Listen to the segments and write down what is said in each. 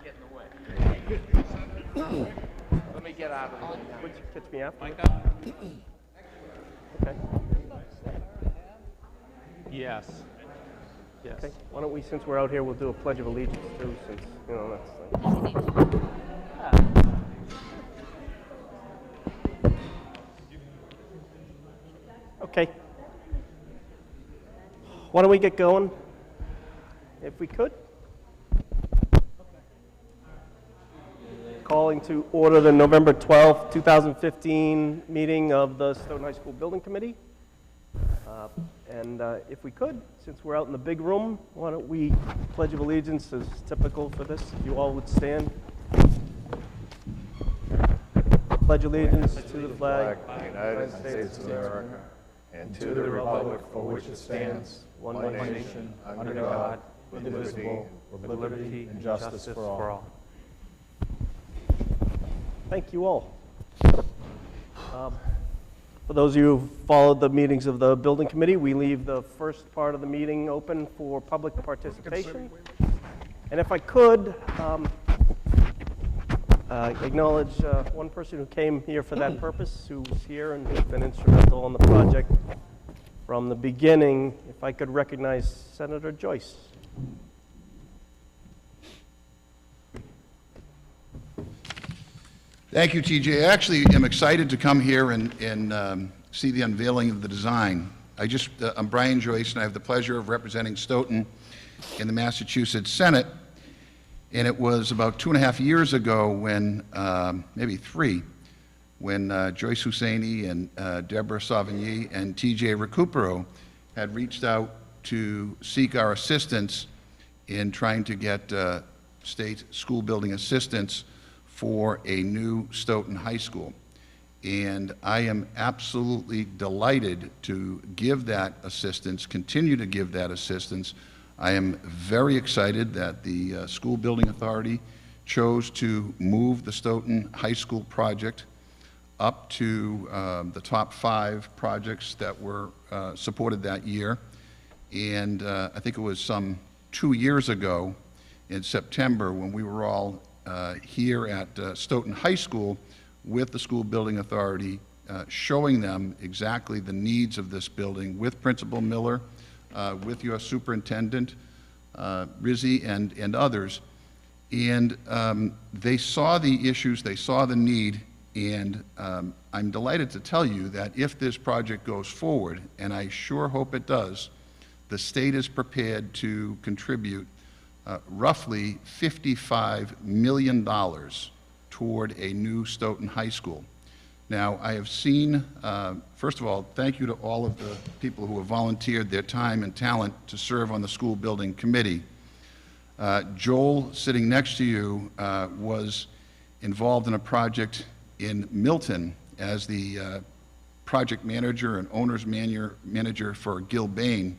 get in the way. Let me get out of the way now. Would you catch me after? Mic up? Okay. Yes. Yes. Okay. Why don't we, since we're out here, we'll do a Pledge of Allegiance too, since, you know, that's okay. Why don't we get going, if we could? Calling to order the November 12th, 2015 meeting of the Stoughton High School Building Committee. And if we could, since we're out in the big room, why don't we Pledge of Allegiance as typical for this, if you all would stand. Pledge allegiance to the flag of the United States of America and to the republic for which it stands, one nation, under God, indivisible, with liberty and justice for all. Thank you all. For those of you who followed the meetings of the building committee, we leave the first part of the meeting open for public participation. And if I could, acknowledge one person who came here for that purpose, who's here and who's been instrumental in the project from the beginning. If I could recognize Senator Joyce. Thank you, TJ. I actually am excited to come here and see the unveiling of the design. I'm Brian Joyce, and I have the pleasure of representing Stoughton in the Massachusetts Senate. And it was about 2.5 years ago when, maybe 3, when Joyce Husseini and Deborah Savigny and TJ Recupero had reached out to seek our assistance in trying to get state school building assistance for a new Stoughton High School. And I am absolutely delighted to give that assistance, continue to give that assistance. I am very excited that the School Building Authority chose to move the Stoughton High School project up to the top 5 projects that were supported that year. And I think it was some 2 years ago in September when we were all here at Stoughton High School with the School Building Authority, showing them exactly the needs of this building with Principal Miller, with your superintendent, Rizzi, and others. And they saw the issues, they saw the need, and I'm delighted to tell you that if this project goes forward, and I sure hope it does, the state is prepared to contribute roughly $55 million toward a new Stoughton High School. Now, I have seen, first of all, thank you to all of the people who have volunteered their time and talent to serve on the school building committee. Joel, sitting next to you, was involved in a project in Milton as the project manager and owner's manager for Gilbane.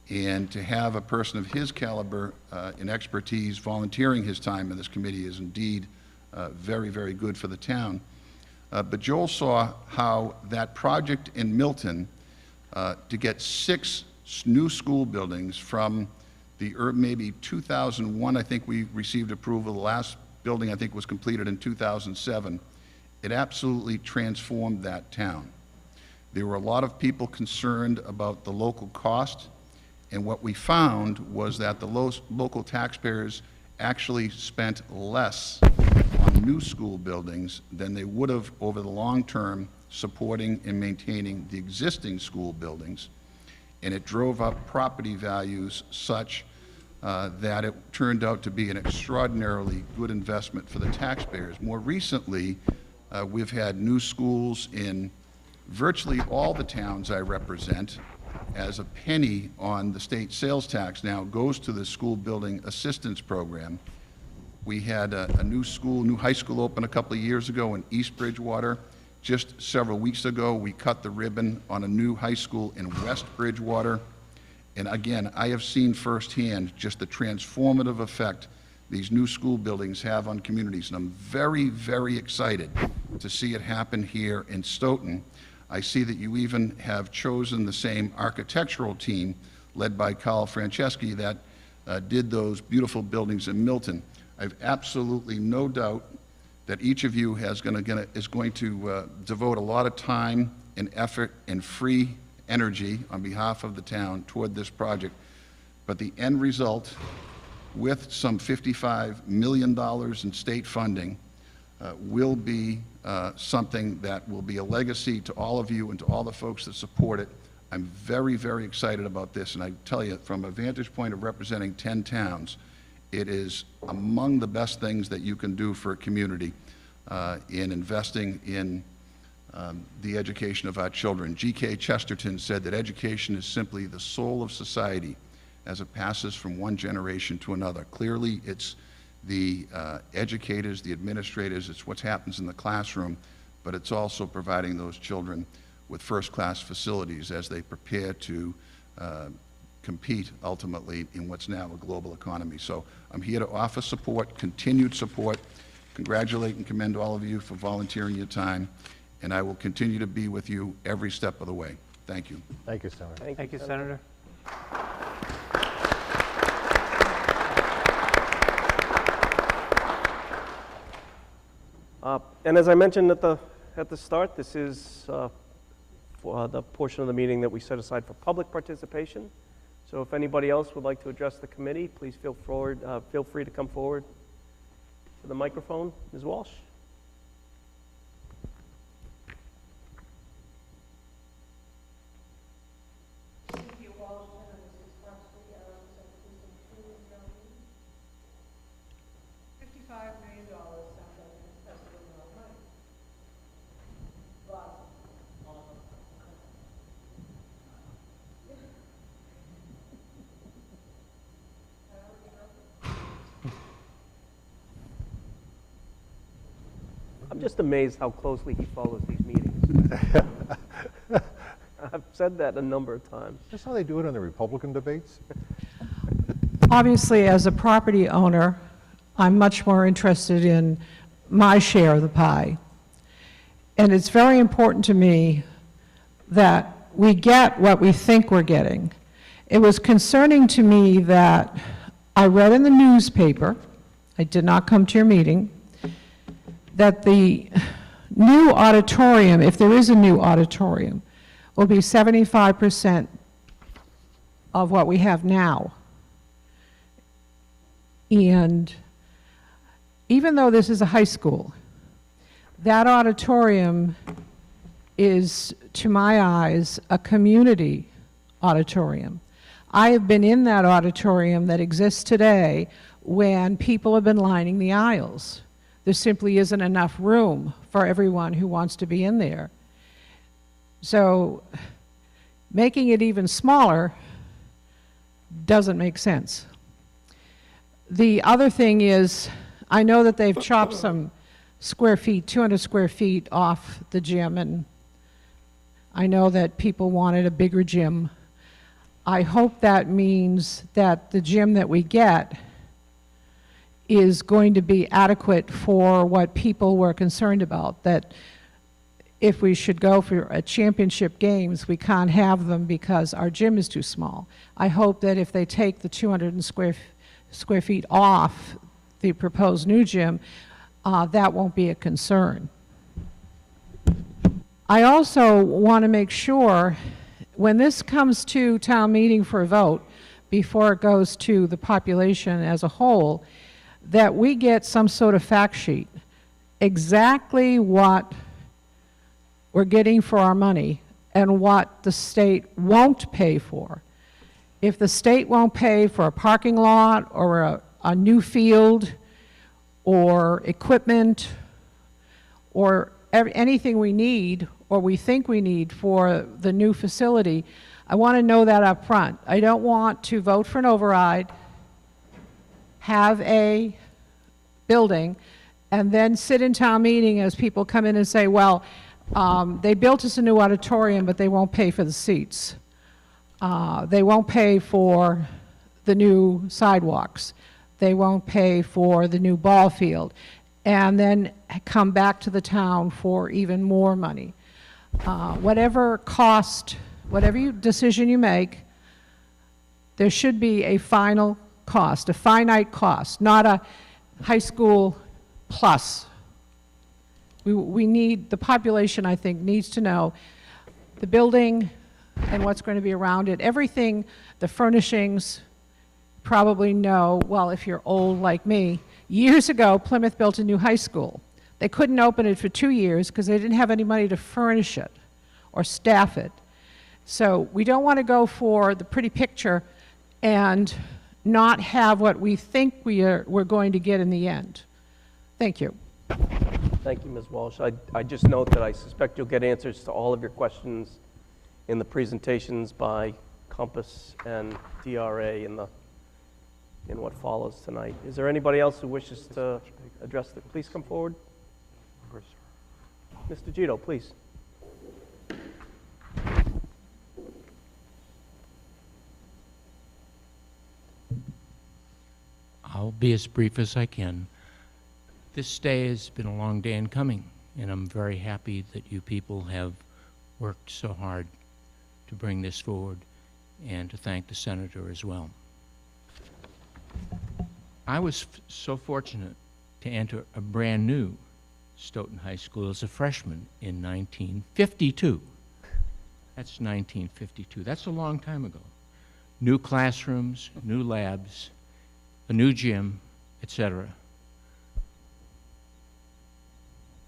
And to have a person of his caliber and expertise volunteering his time in this committee is indeed very, very good for the town. But Joel saw how that project in Milton to get 6 new school buildings from the maybe 2001, I think we received approval. The last building I think was completed in 2007. It absolutely transformed that town. There were a lot of people concerned about the local cost. And what we found was that the local taxpayers actually spent less on new school buildings than they would have over the long term supporting and maintaining the existing school buildings. And it drove up property values such that it turned out to be an extraordinarily good investment for the taxpayers. More recently, we've had new schools in virtually all the towns I represent, as a penny on the state sales tax now goes to the school building assistance program. We had a new high school open a couple of years ago in East Bridgewater. Just several weeks ago, we cut the ribbon on a new high school in West Bridgewater. And again, I have seen firsthand just the transformative effect these new school buildings have on communities. And I'm very, very excited to see it happen here in Stoughton. I see that you even have chosen the same architectural team led by Carl Franceschi that did those beautiful buildings in Milton. I have absolutely no doubt that each of you is going to devote a lot of time and effort and free energy on behalf of the town toward this project. But the end result, with some $55 million in state funding, will be something that will be a legacy to all of you and to all the folks that support it. I'm very, very excited about this, and I tell you, from a vantage point of representing 10 towns, it is among the best things that you can do for a community in investing in the education of our children. G.K. Chesterton said that education is simply the soul of society as it passes from one generation to another. Clearly, it's the educators, the administrators, it's what happens in the classroom, but it's also providing those children with first-class facilities as they prepare to compete ultimately in what's now a global economy. So I'm here to offer support, continued support, congratulate and commend all of you for volunteering your time, and I will continue to be with you every step of the way. Thank you. Thank you, Senator. Thank you, Senator. And as I mentioned at the start, this is for the portion of the meeting that we set aside for public participation. So if anybody else would like to address the committee, please feel free to come forward to the microphone. Ms. Walsh. I'm just amazed how closely he follows these meetings. I've said that a number of times. That's how they do it on the Republican debates? Obviously, as a property owner, I'm much more interested in my share of the pie. And it's very important to me that we get what we think we're getting. It was concerning to me that I read in the newspaper, I did not come to your meeting, that the new auditorium, if there is a new auditorium, will be 75% of what we have now. And even though this is a high school, that auditorium is, to my eyes, a community auditorium. I have been in that auditorium that exists today when people have been lining the aisles. There simply isn't enough room for everyone who wants to be in there. So making it even smaller doesn't make sense. The other thing is, I know that they've chopped some square feet, 200 square feet off the gym, and I know that people wanted a bigger gym. I hope that means that the gym that we get is going to be adequate for what people were concerned about, that if we should go for a championship games, we can't have them because our gym is too small. I hope that if they take the 200 square feet off the proposed new gym, that won't be a concern. I also want to make sure when this comes to town meeting for a vote, before it goes to the population as a whole, that we get some sort of fact sheet, exactly what we're getting for our money and what the state won't pay for. If the state won't pay for a parking lot or a new field or equipment or anything we need or we think we need for the new facility, I want to know that up front. I don't want to vote for an override, have a building, and then sit in town meeting as people come in and say, well, they built us a new auditorium, but they won't pay for the seats. They won't pay for the new sidewalks. They won't pay for the new ball field. And then come back to the town for even more money. Whatever cost, whatever decision you make, there should be a final cost, a finite cost, not a high school plus. We need, the population, I think, needs to know the building and what's going to be around it. Everything, the furnishings, probably know, well, if you're old like me, years ago, Plymouth built a new high school. They couldn't open it for 2 years because they didn't have any money to furnish it or staff it. So we don't want to go for the pretty picture and not have what we think we're going to get in the end. Thank you. Thank you, Ms. Walsh. I just note that I suspect you'll get answers to all of your questions in the presentations by Compass and DRA in what follows tonight. Is there anybody else who wishes to address the, please come forward. Mr. Gito, please. I'll be as brief as I can. This day has been a long day in coming, and I'm very happy that you people have worked so hard to bring this forward, and to thank the senator as well. I was so fortunate to enter a brand new Stoughton High School as a freshman in 1952. That's 1952. That's a long time ago. New classrooms, new labs, a new gym, etc.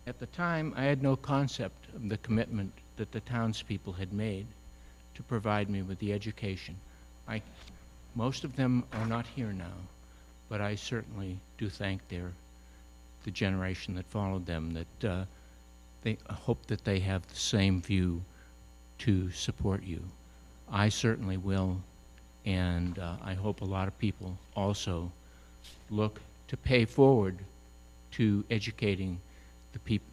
At the time, I had no concept of the commitment that the townspeople had made to provide me with the education. Most of them are not here now, but I certainly do thank the generation that followed them, that they hope that they have the same view to support you. I certainly will, and I hope a lot of people also look to pay forward to educating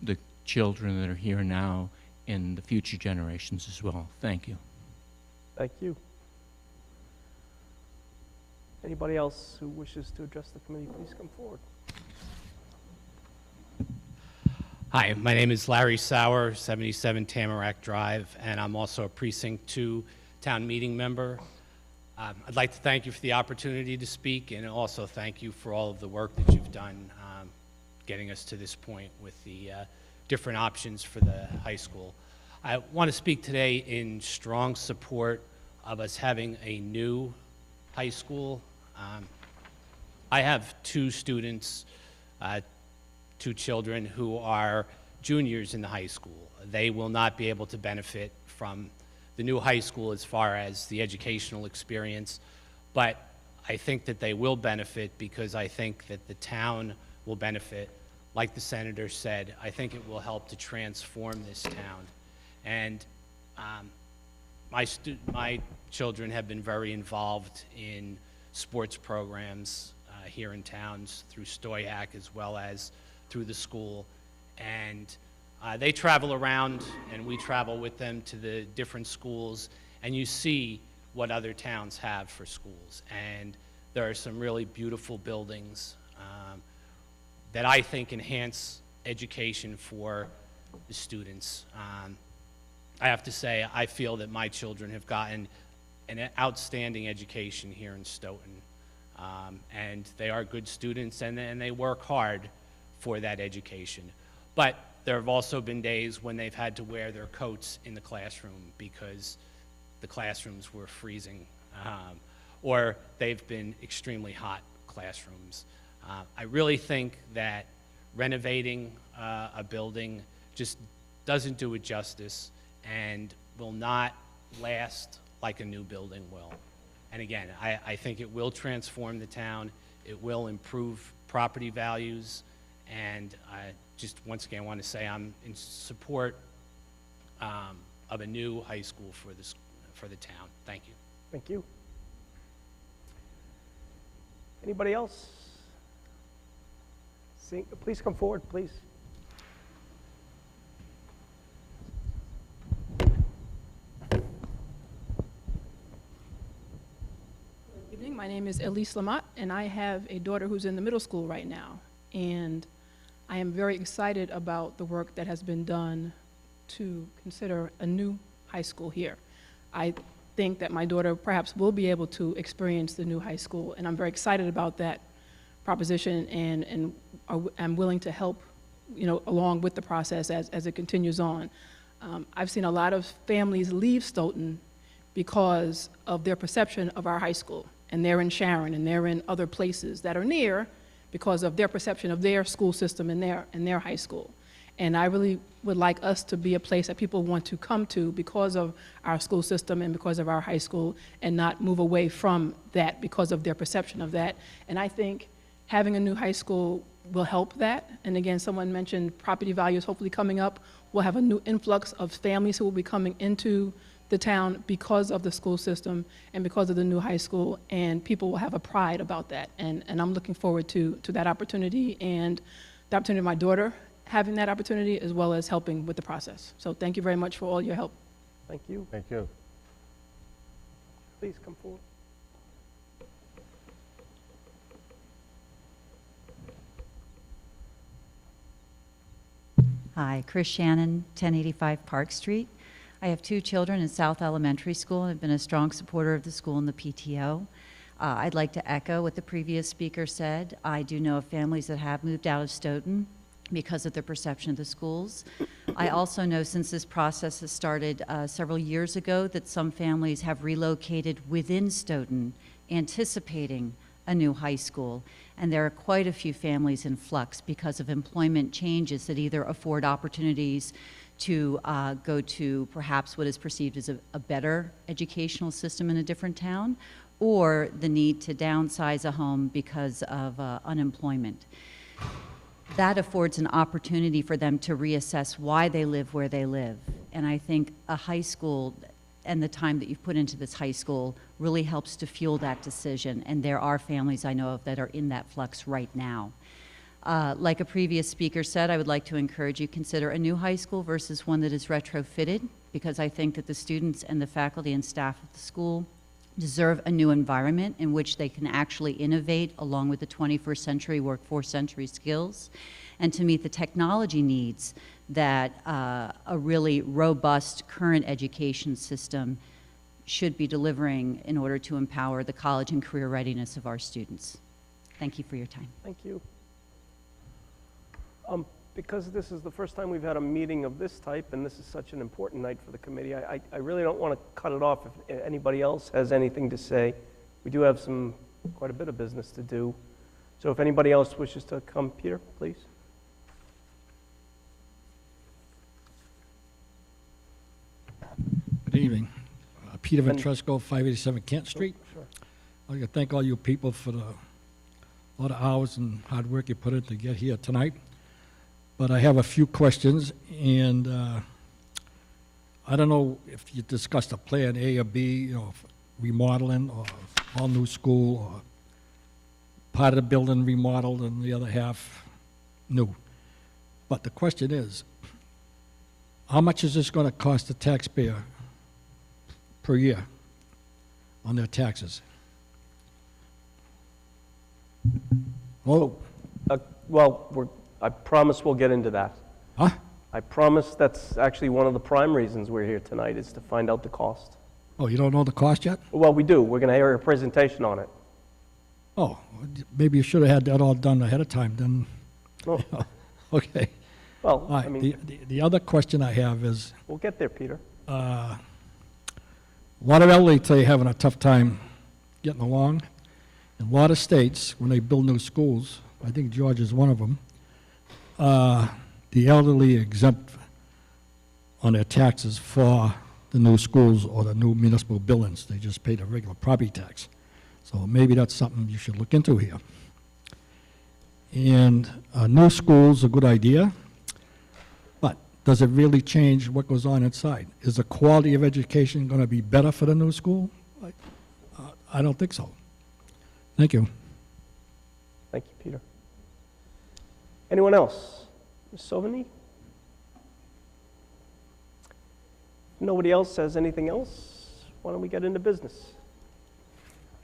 the children that are here now and the future generations as well. Thank you. Thank you. Anybody else who wishes to address the committee, please come forward. Hi, my name is Larry Sauer, 77 Tamarack Drive, and I'm also a Precinct 2 town meeting member. I'd like to thank you for the opportunity to speak, and also thank you for all of the work that you've done getting us to this point with the different options for the high school. I want to speak today in strong support of us having a new high school. I have two students, two children who are juniors in the high school. They will not be able to benefit from the new high school as far as the educational experience, but I think that they will benefit because I think that the town will benefit. Like the senator said, I think it will help to transform this town. And my children have been very involved in sports programs here in towns through Stoyak as well as through the school. And they travel around and we travel with them to the different schools, and you see what other towns have for schools. And there are some really beautiful buildings that I think enhance education for the students. I have to say, I feel that my children have gotten an outstanding education here in Stoughton. And they are good students, and they work hard for that education. But there have also been days when they've had to wear their coats in the classroom because the classrooms were freezing, or they've been extremely hot classrooms. I really think that renovating a building just doesn't do it justice and will not last like a new building will. And again, I think it will transform the town, it will improve property values, and I just once again want to say I'm in support of a new high school for the town. Thank you. Thank you. Anybody else? Please come forward, please. Good evening. My name is Elise Lamott, and I have a daughter who's in the middle school right now. And I am very excited about the work that has been done to consider a new high school here. I think that my daughter perhaps will be able to experience the new high school, and I'm very excited about that proposition, and I'm willing to help, along with the process as it continues on. I've seen a lot of families leave Stoughton because of their perception of our high school, and they're in Sharon, and they're in other places that are near because of their perception of their school system and their high school. And I really would like us to be a place that people want to come to because of our school system and because of our high school, and not move away from that because of their perception of that. And I think having a new high school will help that. And again, someone mentioned property values hopefully coming up. We'll have a new influx of families who will be coming into the town because of the school system and because of the new high school, and people will have a pride about that. And I'm looking forward to that opportunity, and the opportunity of my daughter having that opportunity, as well as helping with the process. So thank you very much for all your help. Thank you. Thank you. Please come forward. Hi, Chris Shannon, 1085 Park Street. I have 2 children in South Elementary School and have been a strong supporter of the school and the PTO. I'd like to echo what the previous speaker said. I do know of families that have moved out of Stoughton because of their perception of the schools. I also know, since this process has started several years ago, that some families have relocated within Stoughton, anticipating a new high school. And there are quite a few families in flux because of employment changes that either afford opportunities to go to perhaps what is perceived as a better educational system in a different town, or the need to downsize a home because of unemployment. That affords an opportunity for them to reassess why they live where they live. And I think a high school and the time that you've put into this high school really helps to fuel that decision. And there are families I know of that are in that flux right now. Like a previous speaker said, I would like to encourage you to consider a new high school versus one that is retrofitted, because I think that the students and the faculty and staff of the school deserve a new environment in which they can actually innovate along with the 21st century workforce century skills, and to meet the technology needs that a really robust current education system should be delivering in order to empower the college and career readiness of our students. Thank you for your time. Thank you. Because this is the first time we've had a meeting of this type, and this is such an important night for the committee, I really don't want to cut it off if anybody else has anything to say. We do have quite a bit of business to do. So if anybody else wishes to come, Peter, please. Good evening. Peter Ventresco, 587 Kent Street. Sure. I'd like to thank all you people for a lot of hours and hard work you put in to get here tonight. But I have a few questions, and I don't know if you discussed a plan A or B, remodeling or all new school, or part of the building remodeled and the other half new. But the question is, how much is this going to cost the taxpayer per year on their taxes? Oh, Well, I promise we'll get into that. huh? I promise that's actually one of the prime reasons we're here tonight, is to find out the cost. Oh, you don't know the cost yet? Well, we do. We're going to hear a presentation on it. Oh, maybe you should have had that all done ahead of time, then. No. Okay. Well, All right, I mean, the other question I have is, we'll get there, Peter. a lot of elderly today having a tough time getting along. In a lot of states, when they build new schools, I think Georgia is one of them, the elderly exempt on their taxes for the new schools or the new municipal buildings. They just pay the regular property tax. So maybe that's something you should look into here. And a new school's a good idea, but does it really change what goes on inside? Is the quality of education going to be better for the new school? I don't think so. Thank you. Thank you, Peter. Anyone else? Ms. Sovany? If nobody else has anything else, why don't we get into business?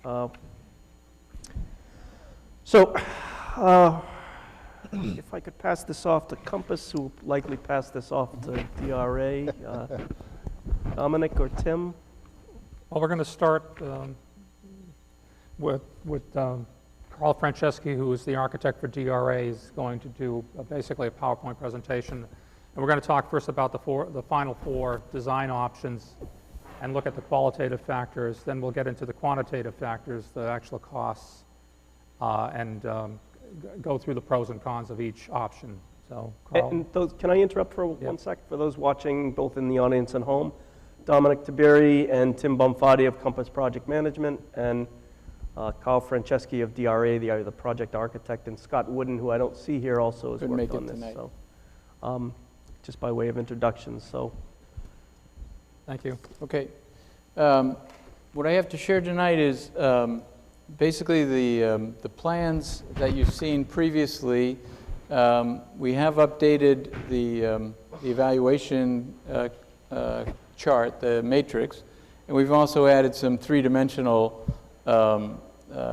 If I could pass this off to Compass, who will likely pass this off to DRA, Dominic or Tim? Well, we're going to start with Carl Franceschi, who is the architect for DRA, is going to do basically a PowerPoint presentation. And we're going to talk first about the final 4 design options and look at the qualitative factors. Then we'll get into the quantitative factors, the actual costs, and go through the pros and cons of each option. So, Carl. And those, can I interrupt for 1 sec? For those watching, both in the audience and home, Dominic Taberi and Tim Bonfatti of Compass Project Management, and Carl Franceschi of DRA, the project architect, and Scott Wooden, who I don't see here, also has worked on this. So, just by way of introduction. So, Thank you. Okay. What I have to share tonight is basically the plans that you've seen previously. We have updated the evaluation chart, the matrix, and we've also added some 3-dimensional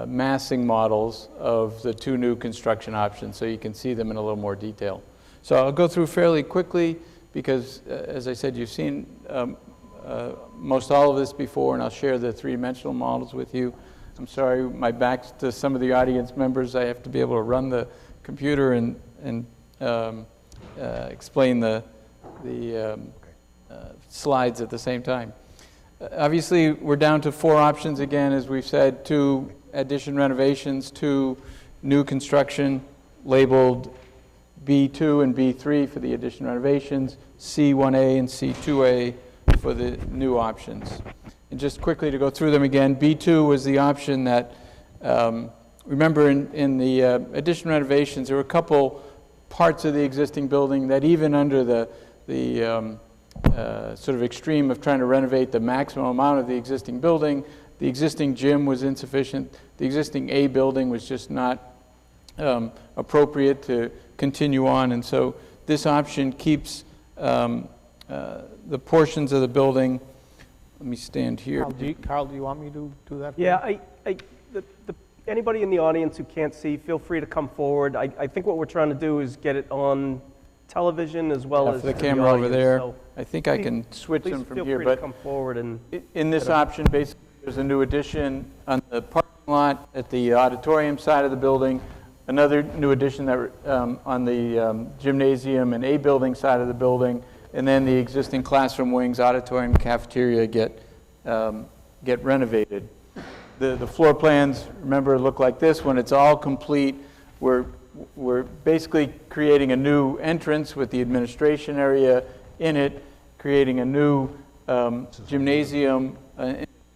massing models of the 2 new construction options, so you can see them in a little more detail. So I'll go through fairly quickly because, as I said, you've seen most all of this before, and I'll share the 3-dimensional models with you. I'm sorry, my back's to some of the audience members. I have to be able to run the computer and explain the slides at the same time. Obviously, we're down to 4 options again, as we've said, 2 addition renovations, 2 new construction labeled B2 and B3 for the addition renovations, C1A and C2A for the new options. And just quickly to go through them again, B2 was the option that, remember in the addition renovations, there were a couple parts of the existing building that even under the sort of extreme of trying to renovate the maximum amount of the existing building, the existing gym was insufficient, the existing A building was just not appropriate to continue on, and so this option keeps the portions of the building. Let me stand here. Carl, do you want me to do that? yeah, anybody in the audience who can't see, feel free to come forward. I think what we're trying to do is get it on television as well as the to camera over audience. there. So I think I can switch them from feel here, free but to come forward and in this option, basically, there's a new addition on the parking lot at the auditorium side of the building, another new addition that on the gymnasium and A building side of the building, and then the existing classroom wings, auditorium, cafeteria get renovated. The floor plans, remember, look like this. When it's all complete, we're basically creating a new entrance with the administration area in it, creating a new gymnasium,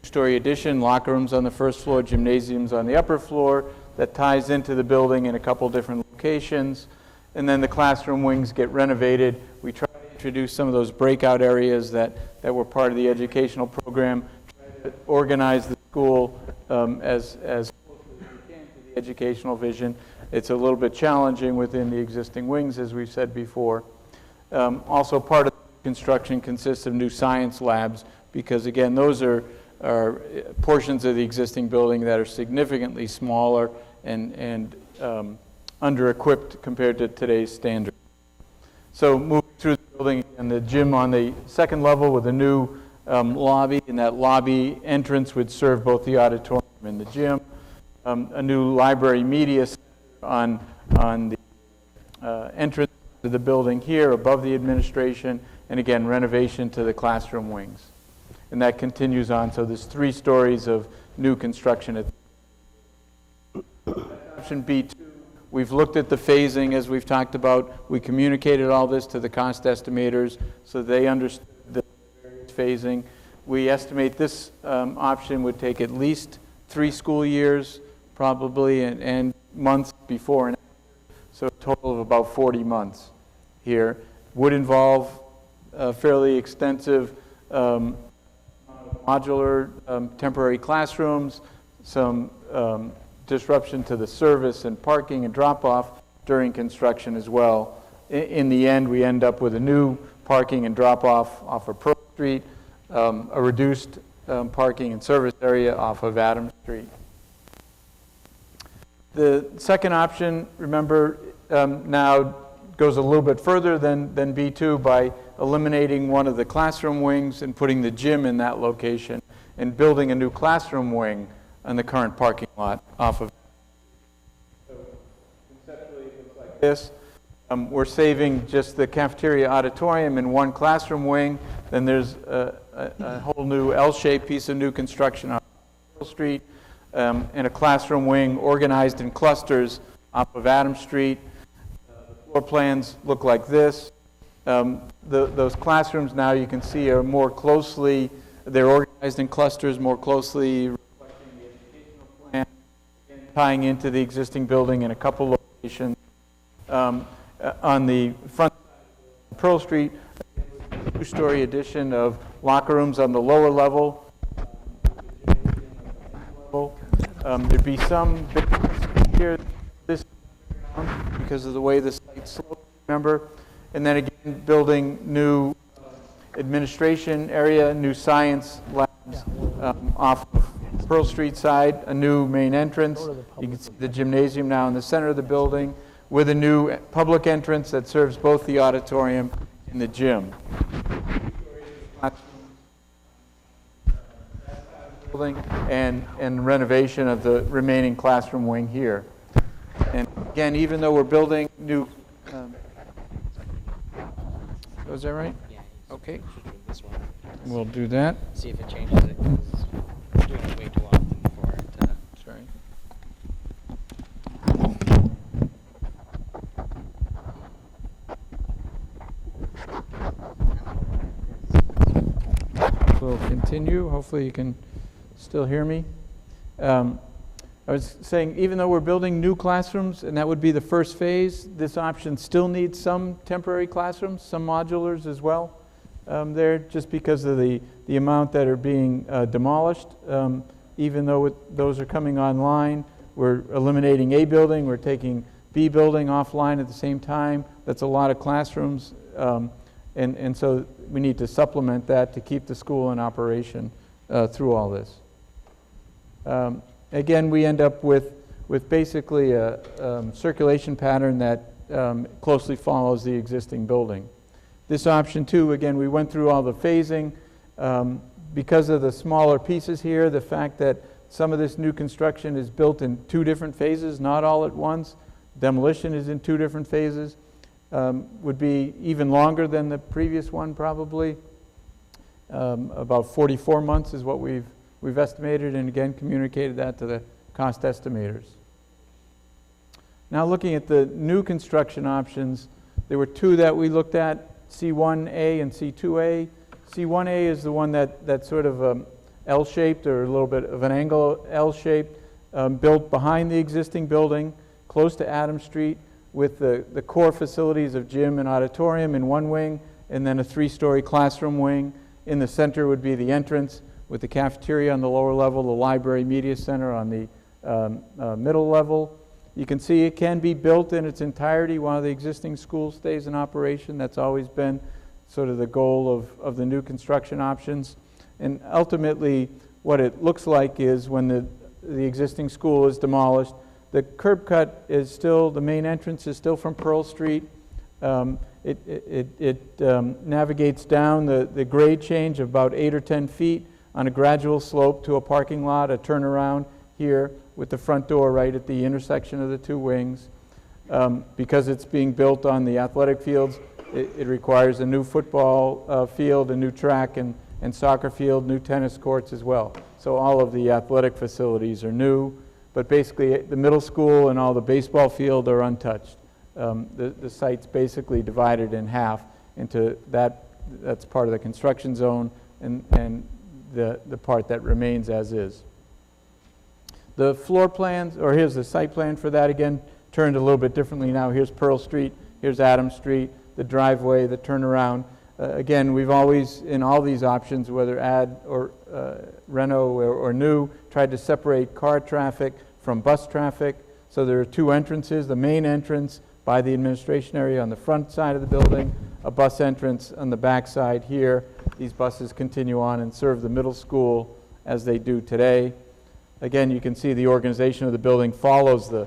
story addition, locker rooms on the first floor, gymnasiums on the upper floor that ties into the building in a couple different locations. And then the classroom wings get renovated. We try to introduce some of those breakout areas that were part of the educational program, try to organize the school as close as we can to the educational vision. It's a little bit challenging within the existing wings, as we've said before. Also, part of the construction consists of new science labs, because again, those are portions of the existing building that are significantly smaller and under-equipped compared to today's standards. So moving through the building, and the gym on the second level with a new lobby, and that lobby entrance would serve both the auditorium and the gym. A new library media center on the entrance to the building here above the administration, and again, renovation to the classroom wings. And that continues on, so there's 3 stories of new construction at option B2. We've looked at the phasing, as we've talked about. We communicated all this to the cost estimators so they understood the phasing. We estimate this option would take at least 3 school years, probably, and months before and after, so a total of about 40 months here. Would involve fairly extensive modular temporary classrooms, some disruption to the service and parking and drop-off during construction as well. In the end, we end up with a new parking and drop-off off of Pearl Street, a reduced parking and service area off of Adams Street. The second option, remember, now goes a little bit further than B2 by eliminating one of the classroom wings and putting the gym in that location and building a new classroom wing on the current parking lot off of. this. We're saving just the cafeteria auditorium in one classroom wing. Then there's a whole new L-shaped piece of new construction on Pearl Street, and a classroom wing organized in clusters off of Adams Street. The floor plans look like this. Those classrooms now you can see are more closely, they're organized in clusters more closely reflecting the educational plan, tying into the existing building in a couple locations. On the front side of Pearl Street, a two-story addition of locker rooms on the lower level. There'd be some here this because of the way the site slopes, remember? And then again, building new administration area, new science labs off of Pearl Street side, a new main entrance. You can see the gymnasium now in the center of the building, with a new public entrance that serves both the auditorium and the gym. And renovation of the remaining classroom wing here. And again, even though we're building new, was that right? Yeah. Okay. This one. We'll do that. See if it changes it. 'Cause we're doing it way too often for it to. Sorry. We'll continue. Hopefully you can still hear me. I was saying, even though we're building new classrooms, and that would be the first phase, this option still needs some temporary classrooms, some modulars as well there, just because of the amount that are being demolished. Even though those are coming online, we're eliminating A building, we're taking B building offline at the same time. That's a lot of classrooms. And so we need to supplement that to keep the school in operation through all this. Again, we end up with basically a circulation pattern that closely follows the existing building. This option too, again, we went through all the phasing. Because of the smaller pieces here, the fact that some of this new construction is built in 2 different phases, not all at once. Demolition is in 2 different phases. Would be even longer than the previous one, probably. About 44 months is what we've estimated, and again communicated that to the cost estimators. Now looking at the new construction options, there were 2 that we looked at, C1A and C2A. C1A is the one that's sort of L-shaped, or a little bit of an angle L-shaped, built behind the existing building, close to Adams Street, with the core facilities of gym and auditorium in one wing, and then a 3-story classroom wing. In the center would be the entrance, with the cafeteria on the lower level, the library media center on the middle level. You can see it can be built in its entirety while the existing school stays in operation. That's always been sort of the goal of the new construction options. And ultimately, what it looks like is when the existing school is demolished, the curb cut is still, the main entrance is still from Pearl Street. It navigates down the grade change of about 8 or 10 feet on a gradual slope to a parking lot, a turnaround here with the front door right at the intersection of the 2 wings. Because it's being built on the athletic fields, it requires a new football field, a new track and soccer field, new tennis courts as well. So all of the athletic facilities are new, but basically the middle school and all the baseball field are untouched. The site's basically divided in half into that's part of the construction zone and the part that remains as is. The floor plans, or here's the site plan for that again, turned a little bit differently now. Here's Pearl Street, here's Adams Street, the driveway, the turnaround. Again, we've always, in all these options, whether add or reno or new, tried to separate car traffic from bus traffic. So there are 2 entrances, the main entrance by the administration area on the front side of the building, a bus entrance on the back side here. These buses continue on and serve the middle school as they do today. Again, you can see the organization of the building follows the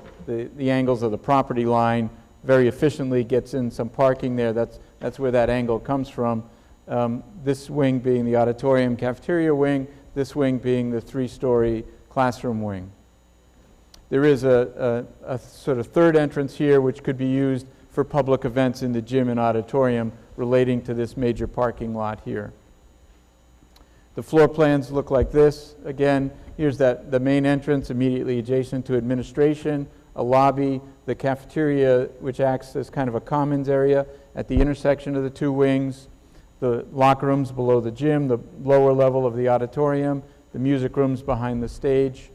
angles of the property line very efficiently, gets in some parking there. That's where that angle comes from. This wing being the auditorium cafeteria wing, this wing being the 3-story classroom wing. There is a sort of third entrance here, which could be used for public events in the gym and auditorium relating to this major parking lot here. The floor plans look like this. Again, here's the main entrance immediately adjacent to administration, a lobby, the cafeteria, which acts as kind of a commons area at the intersection of the two wings, the locker rooms below the gym, the lower level of the auditorium, the music rooms behind the stage.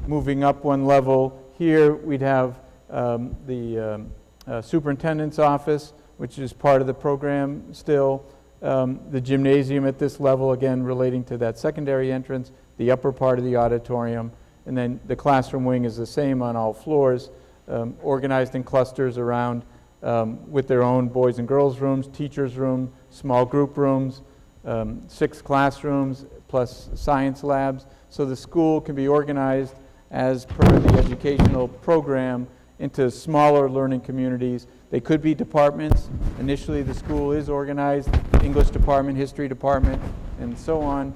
Moving up one level here, we'd have the superintendent's office, which is part of the program still. The gymnasium at this level, again, relating to that secondary entrance, the upper part of the auditorium, and then the classroom wing is the same on all floors, organized in clusters around with their own boys and girls rooms, teachers' room, small group rooms, 6 classrooms, plus science labs. So the school can be organized as per the educational program into smaller learning communities. They could be departments. Initially, the school is organized, English department, history department, and so on.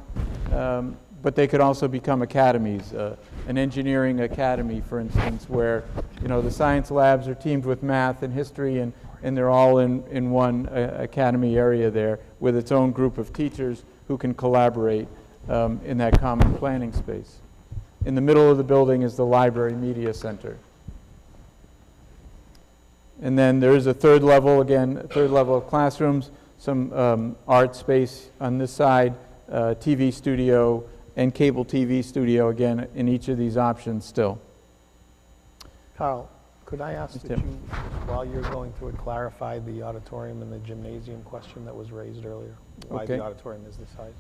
But they could also become academies, an engineering academy, for instance, where the science labs are teamed with math and history, and they're all in one academy area there with its own group of teachers who can collaborate in that common planning space. In the middle of the building is the Library Media Center. And then there is a third level, again, a third level of classrooms, some art space on this side, TV studio, and cable TV studio, again, in each of these options still. Carl, could I ask Yes, that Tim. you, while you're going through it, clarify the auditorium and the gymnasium question that was raised earlier? Why Okay. the auditorium is this size?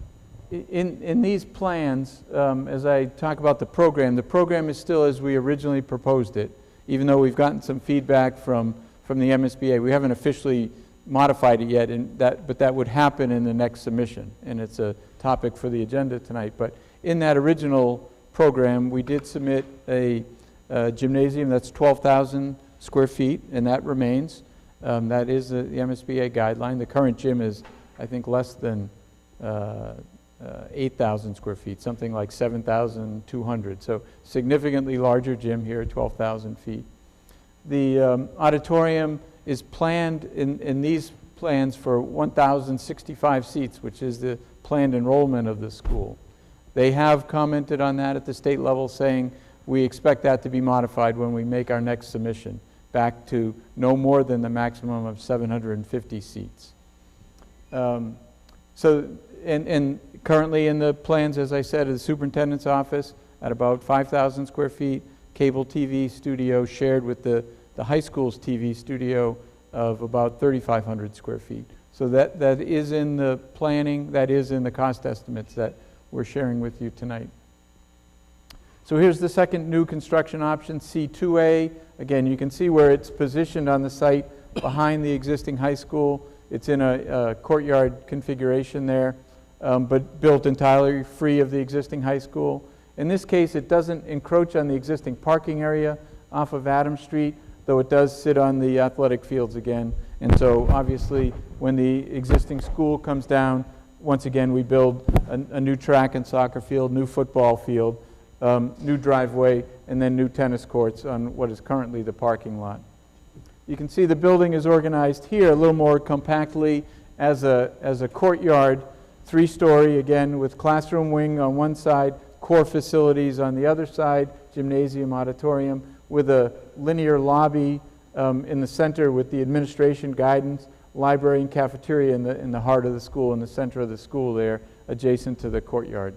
In these plans, as I talk about the program is still as we originally proposed it, even though we've gotten some feedback from the MSBA. We haven't officially modified it yet, but that would happen in the next submission, and it's a topic for the agenda tonight. But in that original program, we did submit a gymnasium that's 12,000 square feet, and that remains. That is the MSBA guideline. The current gym is, I think, less than 8,000 square feet, something like 7,200. So significantly larger gym here, 12,000 feet. The auditorium is planned in these plans for 1,065 seats, which is the planned enrollment of the school. They have commented on that at the state level, saying we expect that to be modified when we make our next submission, back to no more than the maximum of 750 seats. And currently in the plans, as I said, is the superintendent's office at about 5,000 square feet, cable TV studio shared with the high school's TV studio of about 3,500 square feet. So that is in the planning, that is in the cost estimates that we're sharing with you tonight. So here's the second new construction option, C2A. Again, you can see where it's positioned on the site behind the existing high school. It's in a courtyard configuration there, but built entirely free of the existing high school. In this case, it doesn't encroach on the existing parking area off of Adams Street, though it does sit on the athletic fields again. And so obviously, when the existing school comes down, once again, we build a new track and soccer field, new football field, new driveway, and then new tennis courts on what is currently the parking lot. You can see the building is organized here a little more compactly as a courtyard, 3-story, again, with classroom wing on one side, core facilities on the other side, gymnasium, auditorium, with a linear lobby in the center with the administration guidance, library and cafeteria in the heart of the school, in the center of the school there, adjacent to the courtyard.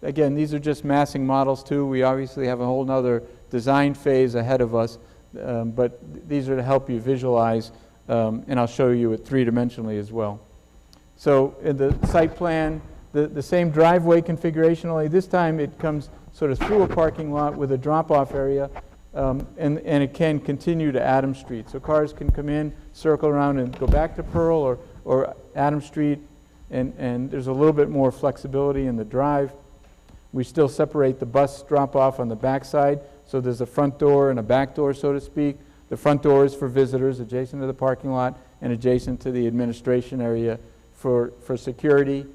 Again, these are just massing models too. We obviously have a whole nother design phase ahead of us, but these are to help you visualize, and I'll show you it 3-dimensionally as well. So in the site plan, the same driveway configuration, only this time it comes sort of through a parking lot with a drop-off area, and it can continue to Adams Street. So cars can come in, circle around, and go back to Pearl or Adams Street, and there's a little bit more flexibility in the drive. We still separate the bus drop-off on the backside, so there's a front door and a back door, so to speak. The front door is for visitors adjacent to the parking lot and adjacent to the administration area for security.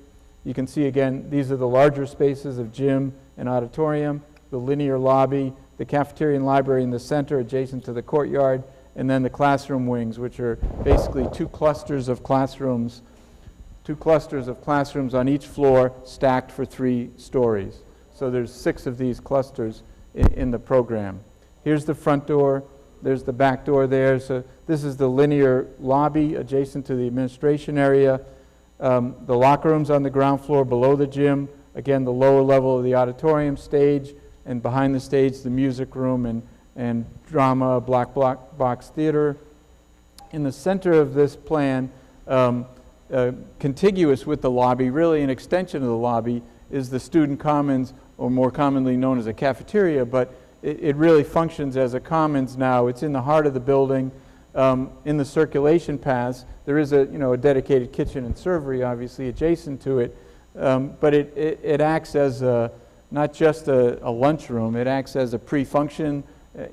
You can see again, these are the larger spaces of gym and auditorium, the linear lobby, the cafeteria and library in the center adjacent to the courtyard, and then the classroom wings, which are basically two clusters of classrooms on each floor stacked for 3 stories. So there's 6 of these clusters in the program. Here's the front door, there's the back door there. So this is the linear lobby adjacent to the administration area. The locker room's on the ground floor below the gym. Again, the lower level of the auditorium stage, and behind the stage, the music room and drama, black box theater. In the center of this plan, contiguous with the lobby, really an extension of the lobby, is the student commons, or more commonly known as a cafeteria, but it really functions as a commons now. It's in the heart of the building. In the circulation paths, there is a dedicated kitchen and servery, obviously, adjacent to it, but it acts as not just a lunchroom. It acts as a pre-function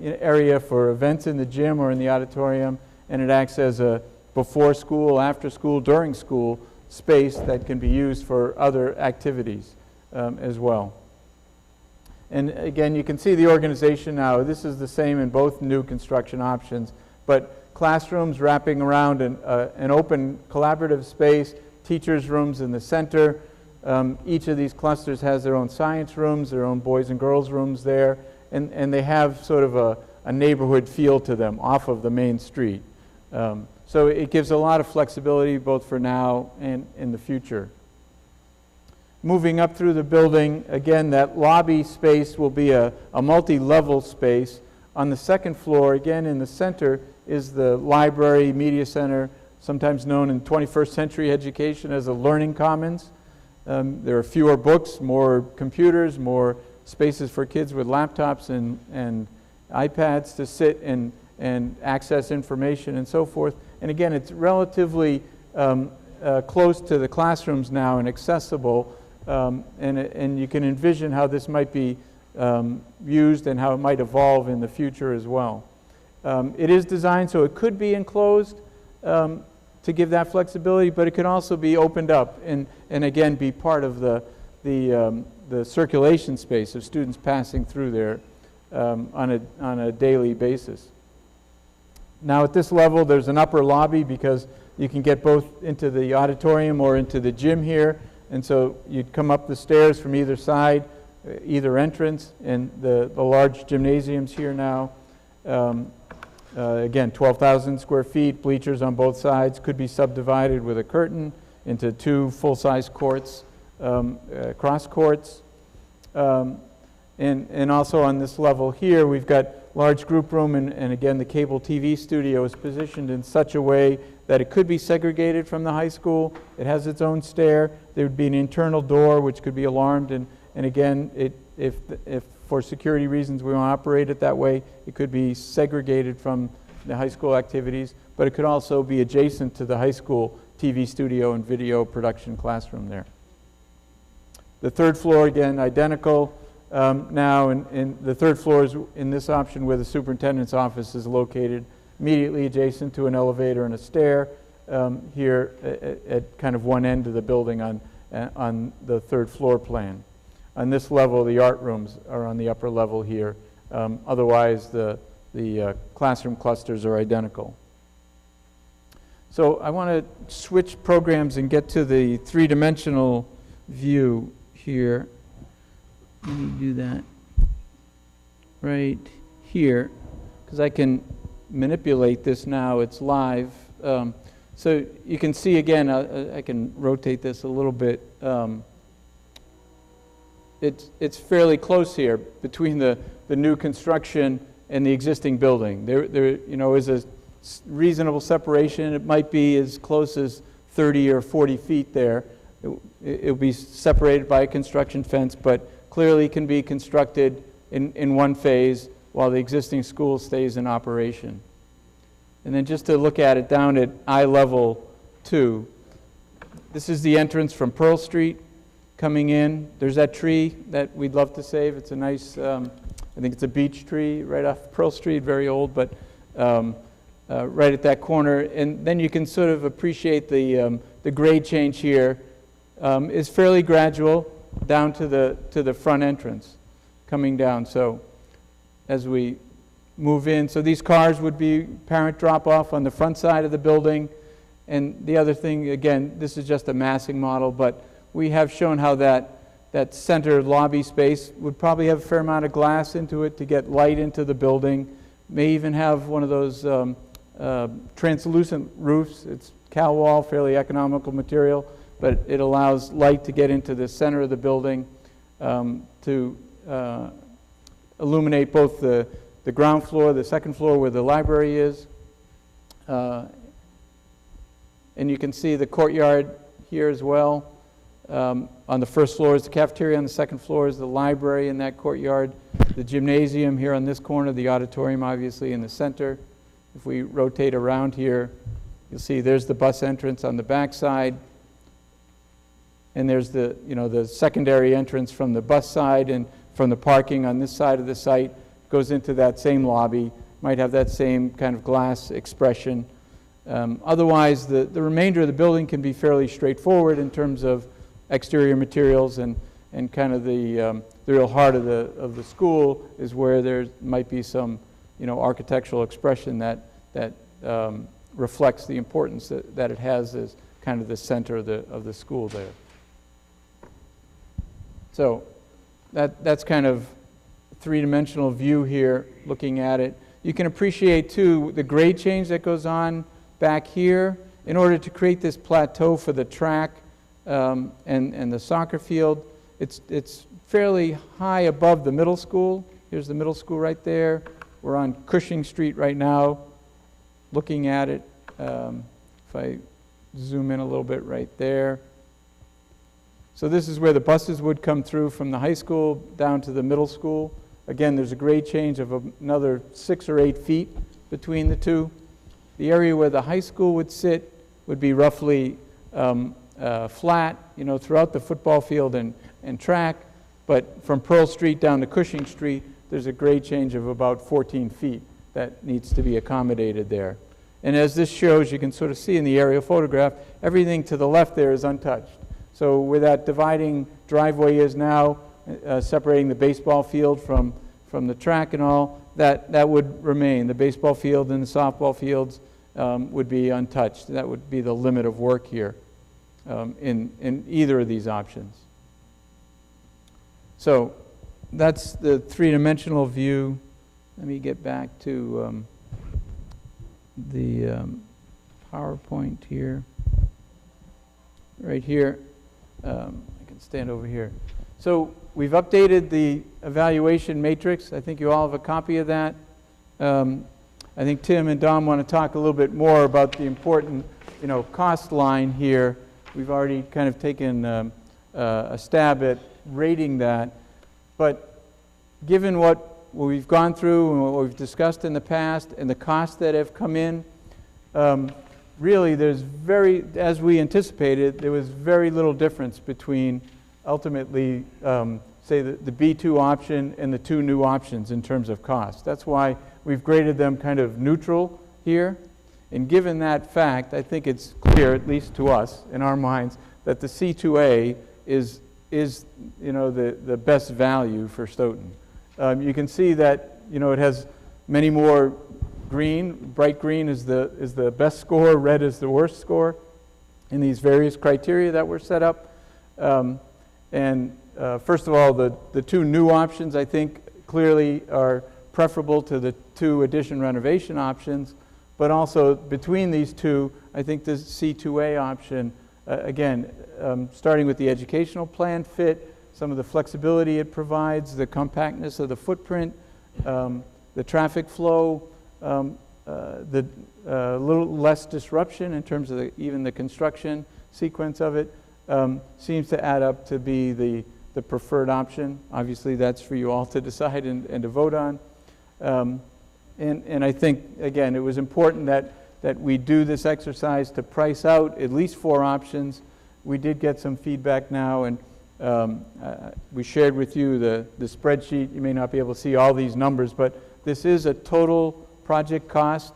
area for events in the gym or in the auditorium, and it acts as a before school, after school, during school space that can be used for other activities as well. And again, you can see the organization now. This is the same in both new construction options, but classrooms wrapping around an open collaborative space, teachers' rooms in the center. Each of these clusters has their own science rooms, their own boys and girls rooms there, and they have sort of a neighborhood feel to them off of the main street. So it gives a lot of flexibility both for now and in the future. Moving up through the building, again, that lobby space will be a multi-level space. On the second floor, again in the center, is the library, media center, sometimes known in 21st century education as a learning commons. There are fewer books, more computers, more spaces for kids with laptops and iPads to sit and access information and so forth. And again, it's relatively close to the classrooms now and accessible. And you can envision how this might be used and how it might evolve in the future as well. It is designed so it could be enclosed to give that flexibility, but it could also be opened up and again be part of the circulation space of students passing through there on a daily basis. Now at this level, there's an upper lobby because you can get both into the auditorium or into the gym here. And so you'd come up the stairs from either side, either entrance, and the large gymnasiums here now. Again, 12,000 square feet, bleachers on both sides, could be subdivided with a curtain into 2 full-size courts, cross courts. And also on this level here, we've got large group room, and again, the cable TV studio is positioned in such a way that it could be segregated from the high school. It has its own stair. There would be an internal door which could be alarmed, and again, if for security reasons we want to operate it that way, it could be segregated from the high school activities, but it could also be adjacent to the high school TV studio and video production classroom there. The third floor, again, identical. Now, and the third floor is in this option where the superintendent's office is located, immediately adjacent to an elevator and a stair here at kind of one end of the building on the third floor plan. On this level, the art rooms are on the upper level here. Otherwise, the classroom clusters are identical. So I want to switch programs and get to the three-dimensional view here. Let me do that right here, because I can manipulate this now. It's live. So you can see again, I can rotate this a little bit. It's fairly close here between the new construction and the existing building. There is a reasonable separation. It might be as close as 30 or 40 feet there. It'll be separated by a construction fence, but clearly can be constructed in one phase while the existing school stays in operation. And then just to look at it down at eye level 2, this is the entrance from Pearl Street coming in. There's that tree that we'd love to save. It's a nice, I think it's a beech tree right off Pearl Street, very old, but right at that corner. And then you can sort of appreciate the grade change here is fairly gradual down to the front entrance coming down. So as we move in. So these cars would be parent drop-off on the front side of the building. And the other thing, again, this is just a massing model, but we have shown how that center lobby space would probably have a fair amount of glass into it to get light into the building. May even have one of those translucent roofs. It's cowl wall, fairly economical material, but it allows light to get into the center of the building to illuminate both the ground floor, the second floor where the library is. And you can see the courtyard here as well. On the first floor is the cafeteria, on the second floor is the library in that courtyard. The gymnasium here on this corner, the auditorium obviously in the center. If we rotate around here, you'll see there's the bus entrance on the back side. And there's the, the secondary entrance from the bus side, and from the parking on this side of the site goes into that same lobby, might have that same kind of glass expression. Otherwise, the remainder of the building can be fairly straightforward in terms of exterior materials, and kind of the real heart of the school is where there might be some architectural expression that reflects the importance that it has as kind of the center of the school there. So that's kind of a three-dimensional view here, looking at it. You can appreciate too the grade change that goes on back here in order to create this plateau for the track and the soccer field. It's fairly high above the middle school. Here's the middle school right there. We're on Cushing Street right now, looking at it. If I zoom in a little bit right there. So this is where the buses would come through from the high school down to the middle school. Again, there's a grade change of another 6 or 8 feet between the two. The area where the high school would sit would be roughly flat, throughout the football field and track. But from Pearl Street down to Cushing Street, there's a grade change of about 14 feet that needs to be accommodated there. And as this shows, you can sort of see in the aerial photograph, everything to the left there is untouched. So where that dividing driveway is now, separating the baseball field from the track and all, that would remain. The baseball field and the softball fields would be untouched. That would be the limit of work here in either of these options. So that's the three-dimensional view. Let me get back to the PowerPoint here. Right here. I can stand over here. So we've updated the evaluation matrix. I think you all have a copy of that. I think Tim and Dom want to talk a little bit more about the important, cost line here. We've already kind of taken a stab at rating that. But given what we've gone through and what we've discussed in the past and the costs that have come in, really there's as we anticipated, there was very little difference between ultimately, say, the B2 option and the two new options in terms of cost. That's why we've graded them kind of neutral here. And given that fact, I think it's clear, at least to us, in our minds, that the C2A is the best value for Stoughton. You can see that, it has many more green. Bright green is the best score, red is the worst score in these various criteria that were set up. First of all, the two new options, I think, clearly are preferable to the two addition renovation options, but also between these two, I think the C2A option, again, starting with the educational plan fit, some of the flexibility it provides, the compactness of the footprint, the traffic flow, the little less disruption in terms of even the construction sequence of it, seems to add up to be the preferred option. Obviously, that's for you all to decide and to vote on. And I think, again, it was important that we do this exercise to price out at least 4 options. We did get some feedback now, and we shared with you the spreadsheet. You may not be able to see all these numbers, but this is a total project cost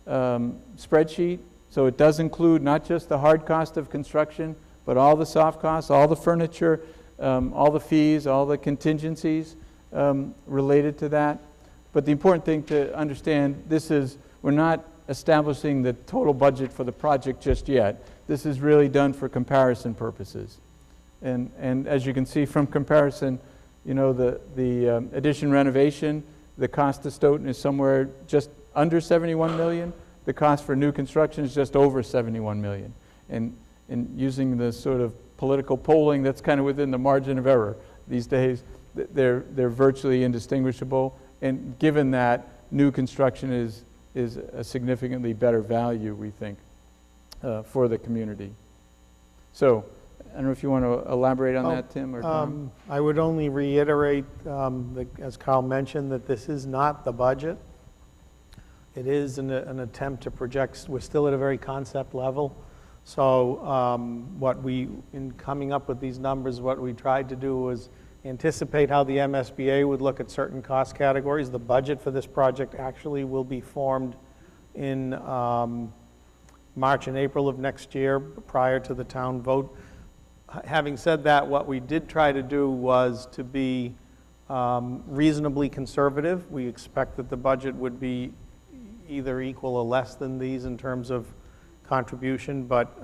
spreadsheet. So it does include not just the hard cost of construction, but all the soft costs, all the furniture, all the fees, all the contingencies related to that. But the important thing to understand, we're not establishing the total budget for the project just yet. This is really done for comparison purposes. And as you can see from comparison, you know, the addition renovation, the cost to Stoughton is somewhere just under 71 million. The cost for new construction is just over 71 million. And using the sort of political polling, that's kind of within the margin of error these days. They're virtually indistinguishable. And given that, new construction is a significantly better value, we think, for the community. So, I don't know if you want to elaborate on that, Tim or Tom? I would only reiterate, as Carl mentioned, that this is not the budget. It is an attempt to project. We're still at a very concept level. So in coming up with these numbers, what we tried to do was anticipate how the MSBA would look at certain cost categories. The budget for this project actually will be formed in March and April of next year, prior to the town vote. Having said that, what we did try to do was to be reasonably conservative. We expect that the budget would be either equal or less than these in terms of contribution, but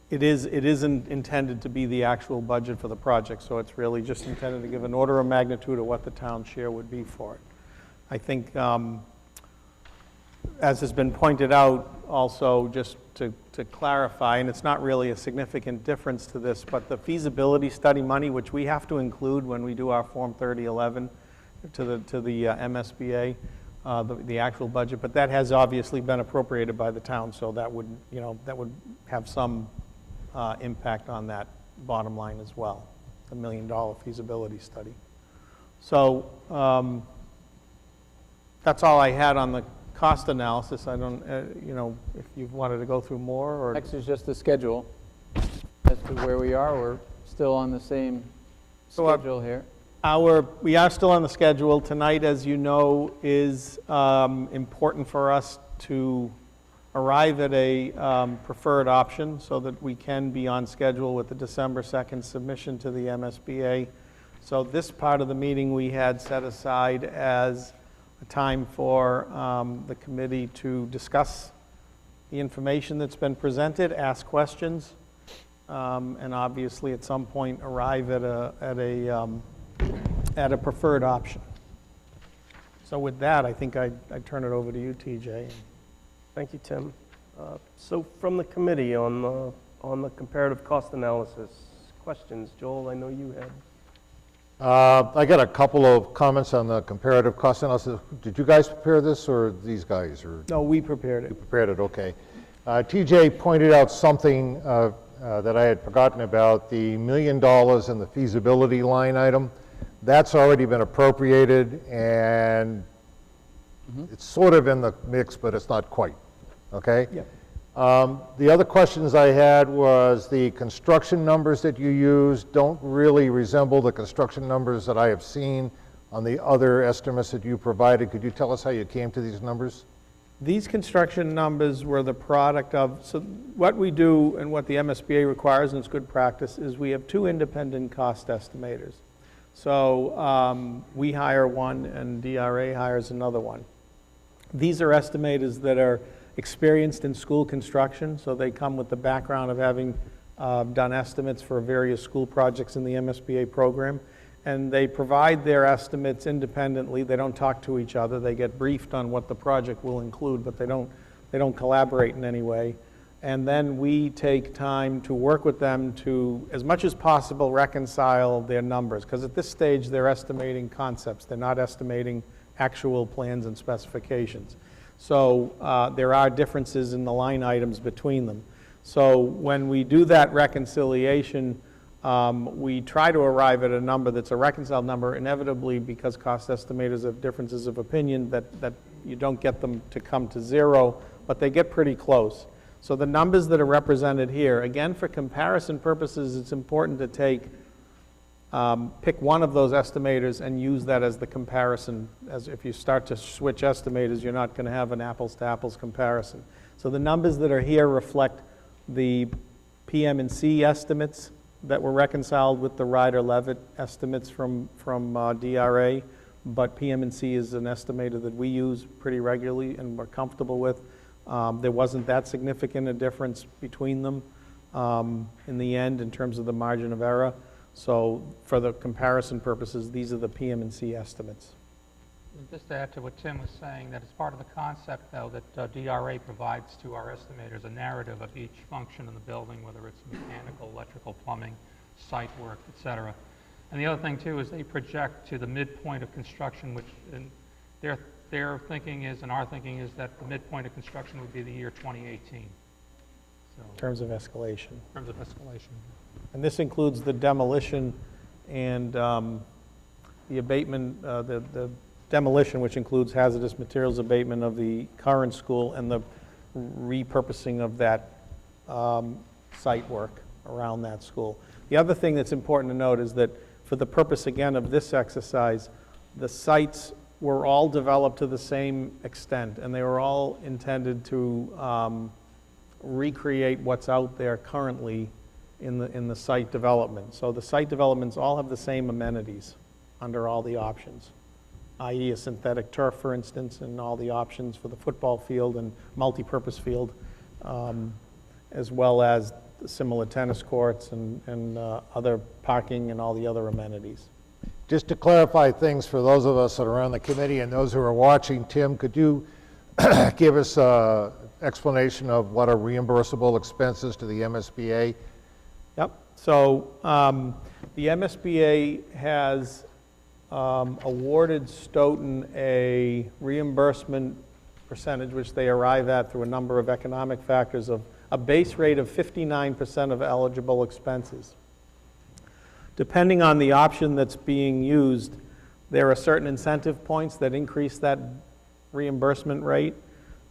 it isn't intended to be the actual budget for the project, so it's really just intended to give an order of magnitude of what the town share would be for it. I think, as has been pointed out, also just to clarify, and it's not really a significant difference to this, but the feasibility study money, which we have to include when we do our Form 3011 to the MSBA, the actual budget, but that has obviously been appropriated by the town, so that would, that would have some impact on that bottom line as well, the $1 million feasibility study. So that's all I had on the cost analysis. I don't, if you wanted to go through more, or Next is just the schedule as to where we are. We're still on the same schedule here. We are still on the schedule. Tonight, as you know, is important for us to arrive at a preferred option so that we can be on schedule with the December 2nd submission to the MSBA. So this part of the meeting we had set aside as a time for the committee to discuss the information that's been presented, ask questions, and obviously at some point arrive at a preferred option. So with that, I think I'd turn it over to you, TJ. Thank you, Tim. So from the committee on the comparative cost analysis, questions? Joel, I know you had. I got a couple of comments on the comparative cost analysis. Did you guys prepare this, or these guys? Or No, we prepared it. you prepared it, okay. TJ pointed out something that I had forgotten about, the $1 million in the feasibility line item. That's already been appropriated, and it's sort of in the mix, but it's not quite, okay? Yeah. The other questions I had was the construction numbers that you use don't really resemble the construction numbers that I have seen on the other estimates that you provided. Could you tell us how you came to these numbers? These construction numbers were the product of, so what we do and what the MSBA requires, and it's good practice, is we have two independent cost estimators. So we hire one and DRA hires another one. These are estimators that are experienced in school construction, so they come with the background of having done estimates for various school projects in the MSBA program, and they provide their estimates independently. They don't talk to each other. They get briefed on what the project will include, but they don't collaborate in any way. And then we take time to work with them to, as much as possible, reconcile their numbers, because at this stage they're estimating concepts. They're not estimating actual plans and specifications. So there are differences in the line items between them. So when we do that reconciliation, we try to arrive at a number that's a reconciled number, inevitably, because cost estimators have differences of opinion, that you don't get them to come to zero, but they get pretty close. So the numbers that are represented here, again, for comparison purposes, it's important to pick one of those estimators and use that as the comparison. As if you start to switch estimators, you're not going to have an apples-to-apples comparison. So the numbers that are here reflect the PM&C estimates that were reconciled with the Ryder-Levitt estimates from DRA. but PM&C is an estimator that we use pretty regularly and we're comfortable with. There wasn't that significant a difference between them in the end in terms of the margin of error. So for the comparison purposes, these are the PM&C estimates. Just to add to what Tim was saying, that as part of the concept, though, that DRA provides to our estimators a narrative of each function in the building, whether it's mechanical, electrical, plumbing, site work, et cetera. And the other thing, too, is they project to the midpoint of construction, which in their thinking is, and our thinking is, that the midpoint of construction would be the year 2018. So, In terms of escalation. in terms of escalation. And this includes the demolition and the abatement, the demolition, which includes hazardous materials abatement of the current school and the repurposing of that site work around that school. The other thing that's important to note is that for the purpose, again, of this exercise, the sites were all developed to the same extent, and they were all intended to recreate what's out there currently in the site development. So the site developments all have the same amenities under all the options, i.e. a synthetic turf, for instance, and all the options for the football field and multi-purpose field, as well as similar tennis courts and other parking and all the other amenities. Just to clarify things for those of us that are on the committee and those who are watching, Tim, could you give us an explanation of what are reimbursable expenses to the MSBA? Yep. So the MSBA has awarded Stoughton a reimbursement percentage, which they arrive at through a number of economic factors, of a base rate of 59% of eligible expenses. Depending on the option that's being used, there are certain incentive points that increase that reimbursement rate.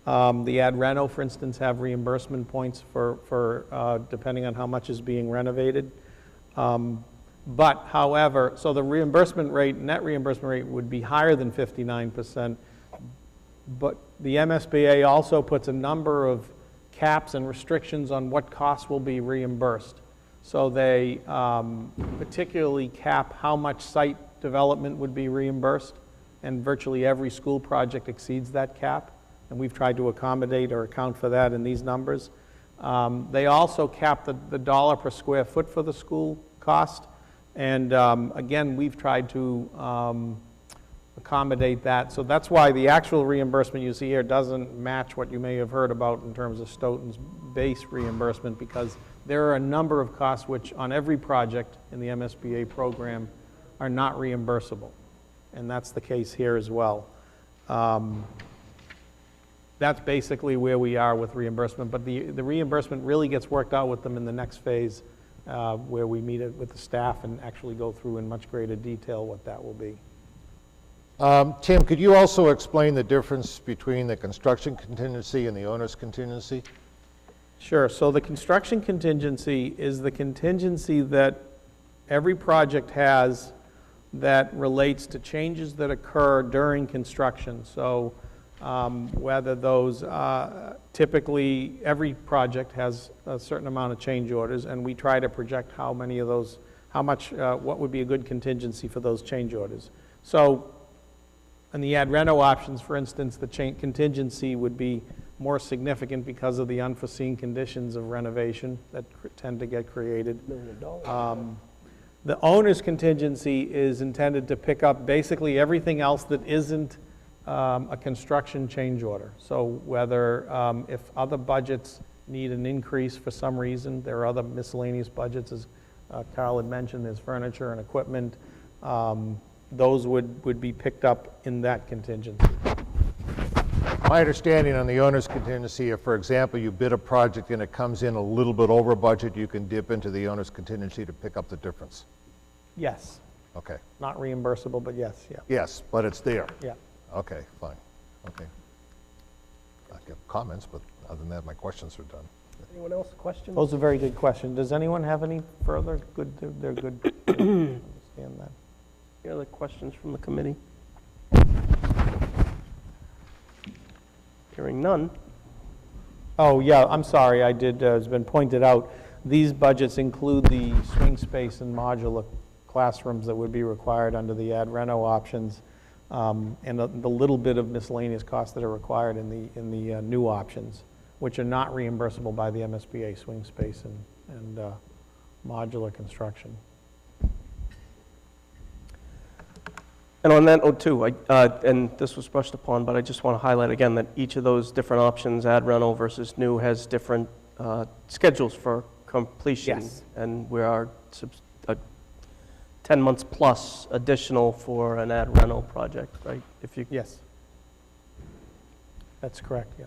The ad reno, for instance, have reimbursement points for depending on how much is being renovated. But however, so the reimbursement rate, net reimbursement rate would be higher than 59%, but the MSBA also puts a number of caps and restrictions on what costs will be reimbursed. So they particularly cap how much site development would be reimbursed, and virtually every school project exceeds that cap, and we've tried to accommodate or account for that in these numbers. They also cap the dollar per square foot for the school cost, and again, we've tried to accommodate that. So that's why the actual reimbursement you see here doesn't match what you may have heard about in terms of Stoughton's base reimbursement, because there are a number of costs which on every project in the MSBA program are not reimbursable, and that's the case here as well. That's basically where we are with reimbursement, but the reimbursement really gets worked out with them in the next phase, where we meet it with the staff and actually go through in much greater detail what that will be. Tim, could you also explain the difference between the construction contingency and the owner's contingency? Sure. So the construction contingency is the contingency that every project has that relates to changes that occur during construction. So whether those, typically every project has a certain amount of change orders, and we try to project how many of those, how much, what would be a good contingency for those change orders. So in the ad reno options, for instance, the contingency would be more significant because of the unforeseen conditions of renovation that tend to get created. The owner's contingency is intended to pick up basically everything else that isn't a construction change order. So whether if other budgets need an increase for some reason, there are other miscellaneous budgets, as Carl had mentioned, there's furniture and equipment, those would be picked up in that contingency. My understanding on the owner's contingency, if, for example, you bid a project and it comes in a little bit over budget, you can dip into the owner's contingency to pick up the difference. Yes. Okay. Not reimbursable, but yes, yeah. Yes, but it's there. Yeah. Okay, fine. Okay. I have comments, but other than that, my questions are done. Anyone else questions? Those are very good questions. Does anyone have any further? Good, they're good. Understand that. Any other questions from the committee? Hearing none. Oh, yeah, I'm sorry, I did, it's been pointed out, these budgets include the swing space and modular classrooms that would be required under the ad reno options. and the little bit of miscellaneous costs that are required in the new options, which are not reimbursable by the MSBA, swing space and modular construction. And on that note too, and this was brushed upon, but I just want to highlight again that each of those different options, ad rental versus new, has different schedules for completion. Yes. And we are 10 months plus additional for an ad rental project, right? If you Yes. That's correct, yeah.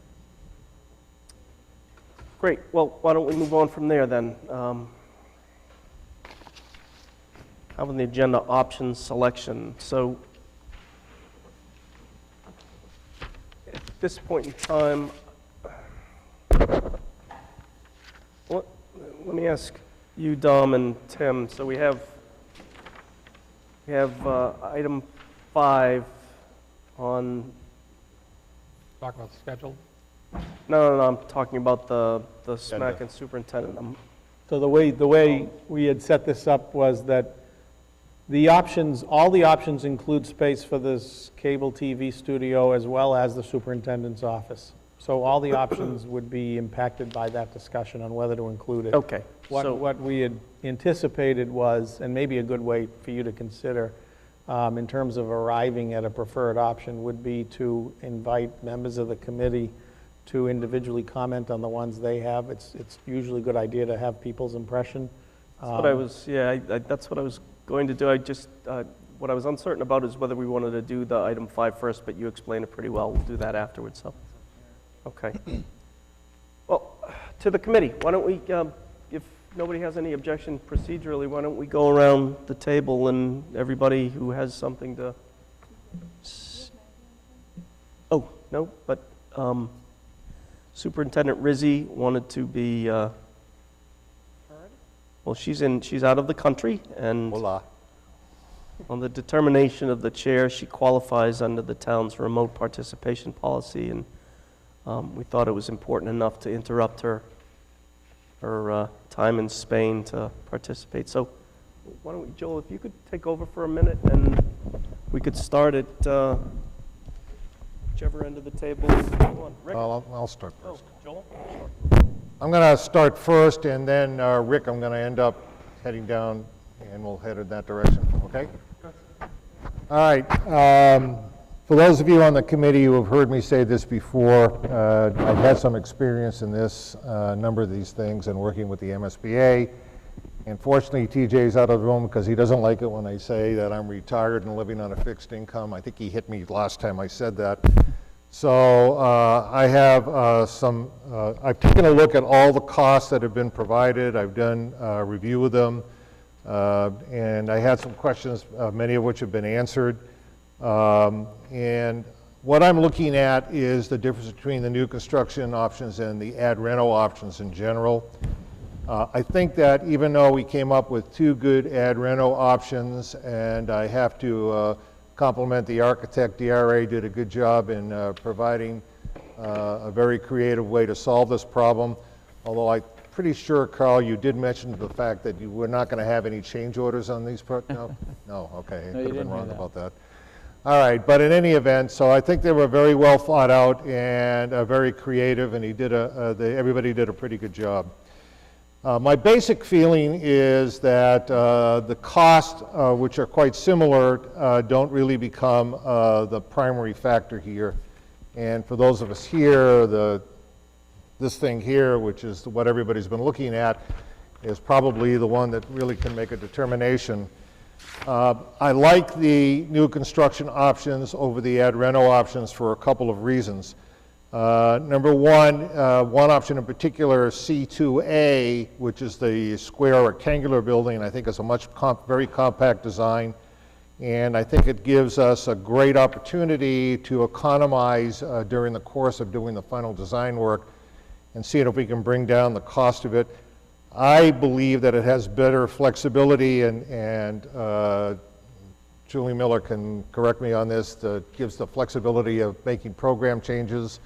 Great. Well, why don't we move on from there then? How on the agenda, options selection. So at this point in time, let me ask you, Dom and Tim. So we have item 5 on. Talk about the schedule. No, I'm talking about the SMAC and superintendent. So the way we had set this up was that the options, all the options include space for this cable TV studio as well as the superintendent's office. So all the options would be impacted by that discussion on whether to include it. Okay. What we had anticipated was, and maybe a good way for you to consider, in terms of arriving at a preferred option, would be to invite members of the committee to individually comment on the ones they have. It's usually a good idea to have people's impression. That's what I was, that's what I was going to do. I just, what I was uncertain about is whether we wanted to do the item 5 first, but you explained it pretty well. We'll do that afterwards, so. Okay. Well, to the committee, why don't we, if nobody has any objection procedurally, why don't we go around the table and everybody who has something to, oh, no, but Superintendent Rizzi wanted to be, well, she's out of the country, and Hola. on the determination of the chair, she qualifies under the town's remote participation policy, and we thought it was important enough to interrupt her time in Spain to participate. So why don't we, Joel, if you could take over for a minute, and we could start at whichever end of the table you want. Rick? I'll start first. Oh, Joel? I'm going to start first, and then Rick, I'm going to end up heading down, and we'll head in that direction, okay? All right. For those of you on the committee who have heard me say this before, I've had some experience in this, a number of these things, and working with the MSBA. Unfortunately, TJ's out of the room because he doesn't like it when I say that I'm retired and living on a fixed income. I think he hit me last time I said that. So I have I've taken a look at all the costs that have been provided. I've done a review of them, and I had some questions, many of which have been answered. And what I'm looking at is the difference between the new construction options and the ad reno options in general. I think that even though we came up with 2 good ad reno options, and I have to compliment the architect, DRA did a good job in providing a very creative way to solve this problem, although I'm pretty sure, Carl, you did mention the fact that you were not going to have any change orders on these, no? No, okay, I could have been wrong about that. All right, but in any event, so I think they were very well thought out and very creative, and everybody did a pretty good job. My basic feeling is that the costs, which are quite similar, don't really become the primary factor here. And for those of us here, this thing here, which is what everybody's been looking at, is probably the one that really can make a determination. I like the new construction options over the ad reno options for a couple of reasons. Number one option in particular, C2A, which is the square rectangular building, I think is a very compact design, and I think it gives us a great opportunity to economize during the course of doing the final design work and seeing if we can bring down the cost of it. I believe that it has better flexibility, and Julie Miller can correct me on this, that gives the flexibility of making program changes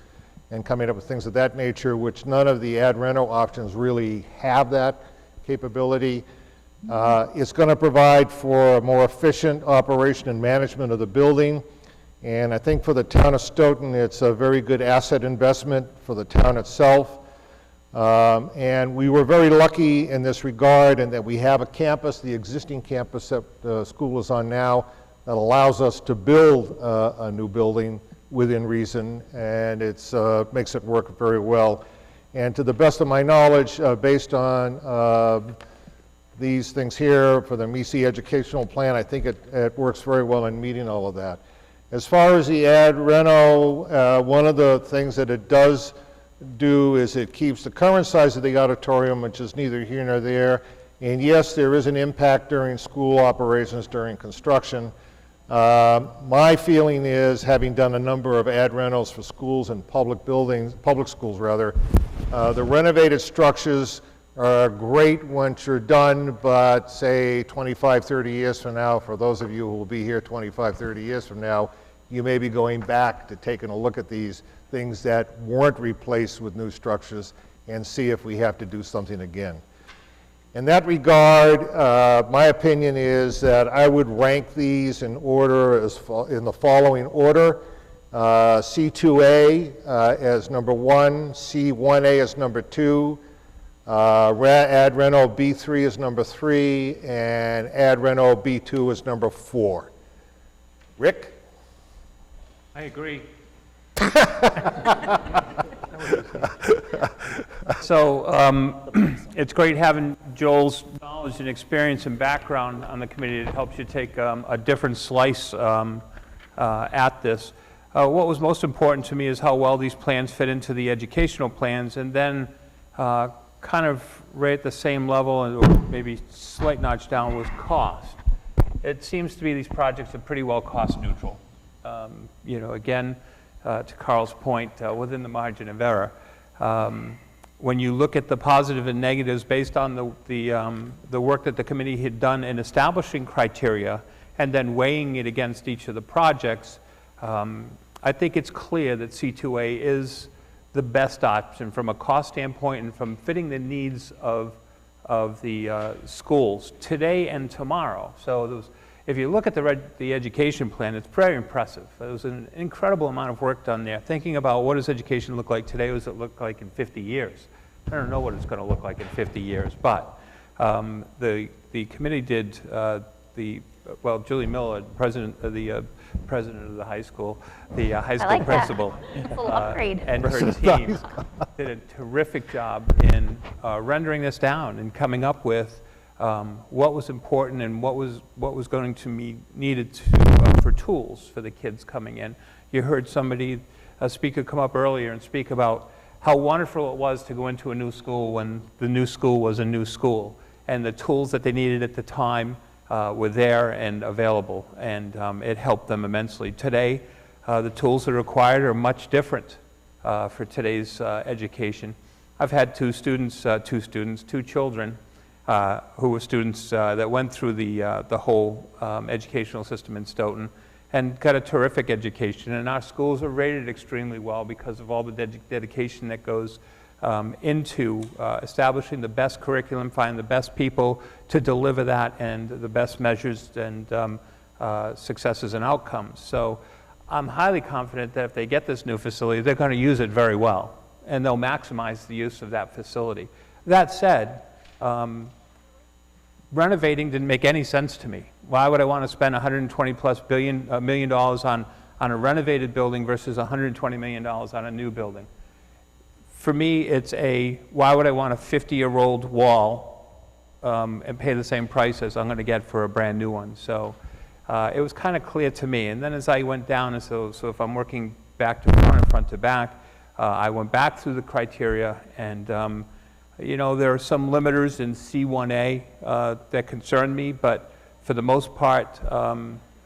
and coming up with things of that nature, which none of the ad reno options really have that capability. It's going to provide for a more efficient operation and management of the building. And I think for the town of Stoughton, it's a very good asset investment for the town itself. And we were very lucky in this regard in that we have a campus, the existing campus that the school is on now, that allows us to build a new building within reason, and it makes it work very well. And to the best of my knowledge, based on these things here for the MEC educational plan, I think it works very well in meeting all of that. As far as the ad reno, one of the things that it does do is it keeps the current size of the auditorium, which is neither here nor there. And yes, there is an impact during school operations, during construction. My feeling is, having done a number of ad renos for schools and public buildings, public schools rather, the renovated structures are great once you're done, but say 25, 30 years from now, for those of you who will be here 25, 30 years from now, you may be going back to taking a look at these things that weren't replaced with new structures and see if we have to do something again. In that regard, my opinion is that I would rank these in order in the following order. C2A as number 1, C1A as number 2, ad reno B3 is number 3, and ad reno B2 is number 4. Rick? I agree. So it's great having Joel's knowledge and experience and background on the committee. It helps you take a different slice at this. What was most important to me is how well these plans fit into the educational plans, and then kind of right at the same level, or maybe slight notch down, was cost. It seems to be these projects are pretty well cost neutral. You know, again, to Carl's point, within the margin of error. When you look at the positive and negatives based on the work that the committee had done in establishing criteria and then weighing it against each of the projects, I think it's clear that C2A is the best option from a cost standpoint and from fitting the needs of the schools today and tomorrow. So if you look at the education plan, it's very impressive. There was an incredible amount of work done there, thinking about what does education look like today, what does it look like in 50 years. I don't know what it's going to look like in 50 years, but the committee did well, Julie Miller, president of the high school, the high school principal, and her team did a terrific job in rendering this down and coming up with what was important and what was going to be needed for tools for the kids coming in. You heard a speaker come up earlier and speak about how wonderful it was to go into a new school when the new school was a new school, and the tools that they needed at the time were there and available, and it helped them immensely. Today, the tools that are required are much different for today's education. I've had two children who were students that went through the whole educational system in Stoughton and got a terrific education. And our schools are rated extremely well because of all the dedication that goes into establishing the best curriculum, finding the best people to deliver that, and the best measures and successes and outcomes. So I'm highly confident that if they get this new facility, they're going to use it very well, and they'll maximize the use of that facility. That said, renovating didn't make any sense to me. Why would I want to spend $120+ million on a renovated building versus $120 million on a new building? For me, it's why would I want a 50-year-old wall and pay the same price as I'm going to get for a brand new one? So it was kind of clear to me. And then as I went down, and so if I'm working back to front and front to back, I went back through the criteria, and you know, there are some limiters in C1A that concern me, but for the most part,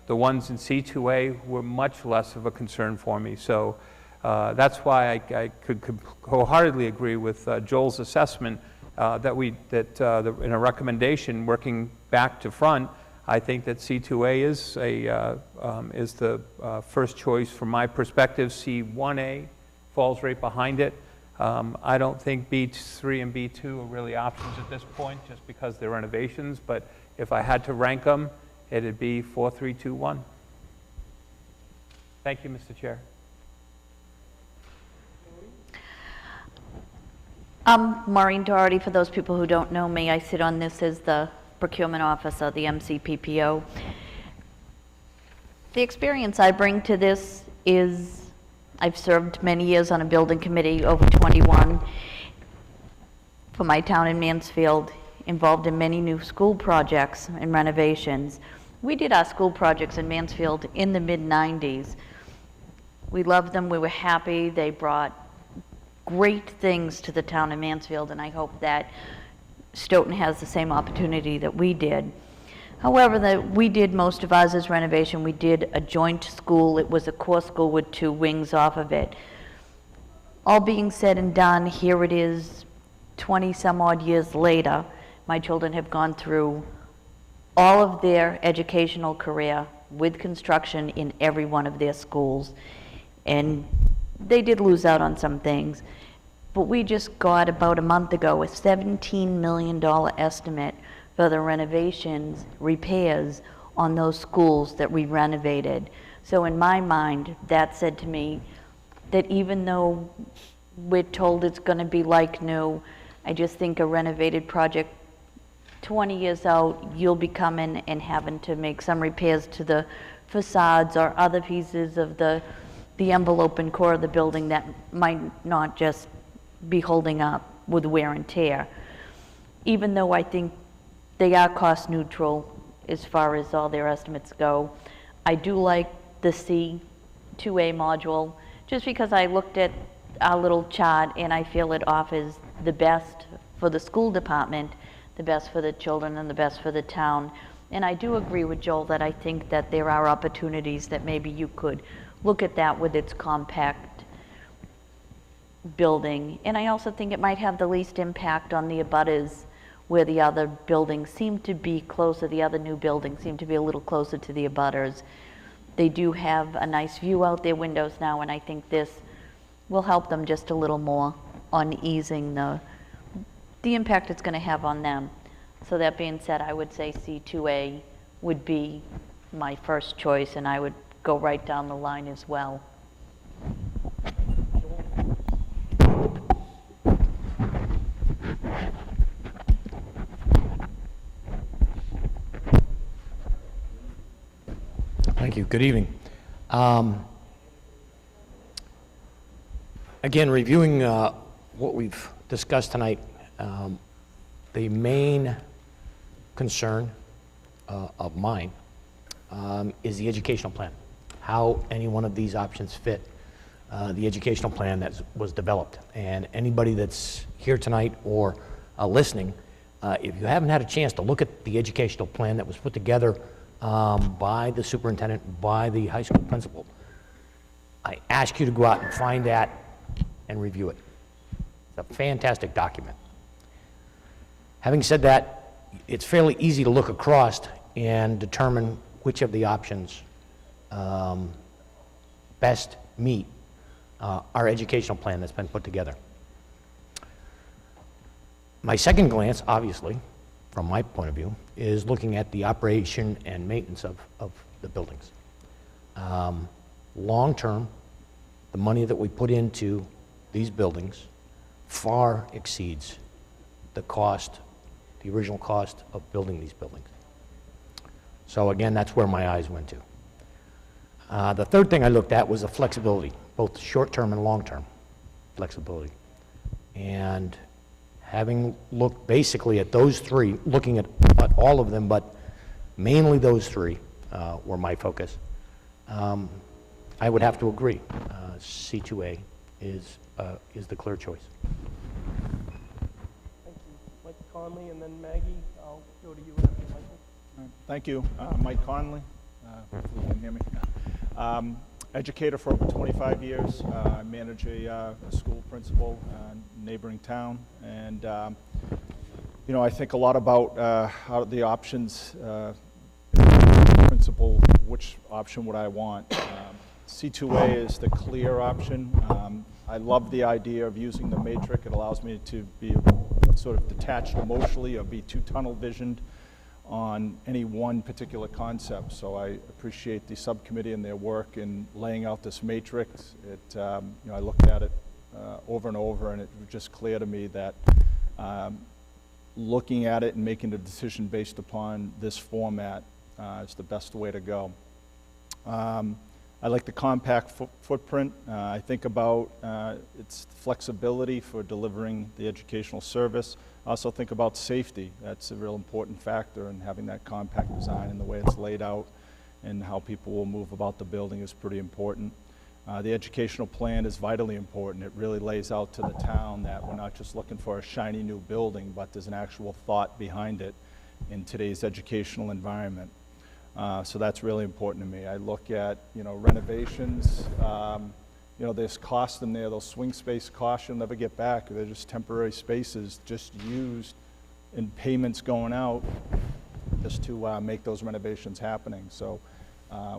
the ones in C2A were much less of a concern for me. So that's why I could wholeheartedly agree with Joel's assessment that in a recommendation working back to front, I think that C2A is the first choice from my perspective. C1A falls right behind it. I don't think B3 and B2 are really options at this point just because they're renovations, but if I had to rank them, it'd be 4, 3, 2, 1. Thank you, Mr. Chair. I'm Maureen Doherty. For those people who don't know me, I sit on this as the procurement officer, the MCPPO. The experience I bring to this is I've served many years on a building committee, over 21, for my town in Mansfield, involved in many new school projects and renovations. We did our school projects in Mansfield in the mid-90s. We loved them, we were happy, they brought great things to the town of Mansfield, and I hope that Stoughton has the same opportunity that we did. However, we did most of ours as renovation. We did a joint school. It was a core school with 2 wings off of it. All being said and done, here it is 20 some odd years later. My children have gone through all of their educational career with construction in every one of their schools, and they did lose out on some things. But we just got, about a month ago, a $17 million estimate for the renovations, repairs on those schools that we renovated. So in my mind, that said to me that even though we're told it's going to be like new, I just think a renovated project 20 years out, you'll be coming and having to make some repairs to the facades or other pieces of the envelope and core of the building that might not just be holding up with wear and tear. Even though I think they are cost neutral as far as all their estimates go, I do like the C2A module, just because I looked at our little chart and I feel it offers the best for the school department, the best for the children, and the best for the town. And I do agree with Joel that I think that there are opportunities that maybe you could look at that with its compact building. And I also think it might have the least impact on the abutters, where the other buildings seem to be closer, the other new buildings seem to be a little closer to the abutters. They do have a nice view out their windows now, and I think this will help them just a little more on easing the impact it's going to have on them. So that being said, I would say C2A would be my first choice, and I would go right down the line as well. Thank you. Good evening. Again, reviewing what we've discussed tonight, the main concern of mine is the educational plan, how any one of these options fit the educational plan that was developed. And anybody that's here tonight or listening, if you haven't had a chance to look at the educational plan that was put together by the superintendent, by the high school principal, I ask you to go out and find that and review it. It's a fantastic document. Having said that, it's fairly easy to look across and determine which of the options best meet our educational plan that's been put together. My second glance, obviously, from my point of view, is looking at the operation and maintenance of the buildings. Long term, the money that we put into these buildings far exceeds the cost, the original cost of building these buildings. So again, that's where my eyes went to. The third thing I looked at was the flexibility, both short-term and long-term flexibility. And having looked basically at those three, looking at all of them, but mainly those three were my focus, I would have to agree. C2A is the clear choice. Thank you. Mike Conley, and then Maggie, I'll go to you after Michael. Thank you. Mike Conley. Hopefully you can hear me. Educator for over 25 years. I manage a school principal in a neighboring town. And, you know, I think a lot about how the options, principal, which option would I want? C2A is the clear option. I love the idea of using the matrix. It allows me to be sort of detached emotionally or be too tunnel visioned on any one particular concept. So I appreciate the subcommittee and their work in laying out this matrix. I looked at it over and over, and it was just clear to me that looking at it and making a decision based upon this format is the best way to go. I like the compact footprint. I think about its flexibility for delivering the educational service. I also think about safety. That's a real important factor, and having that compact design and the way it's laid out and how people will move about the building is pretty important. The educational plan is vitally important. It really lays out to the town that we're not just looking for a shiny new building, but there's an actual thought behind it in today's educational environment. So that's really important to me. I look at, renovations. There's cost in there. Those swing space costs you'll never get back. They're just temporary spaces just used and payments going out just to make those renovations happening. So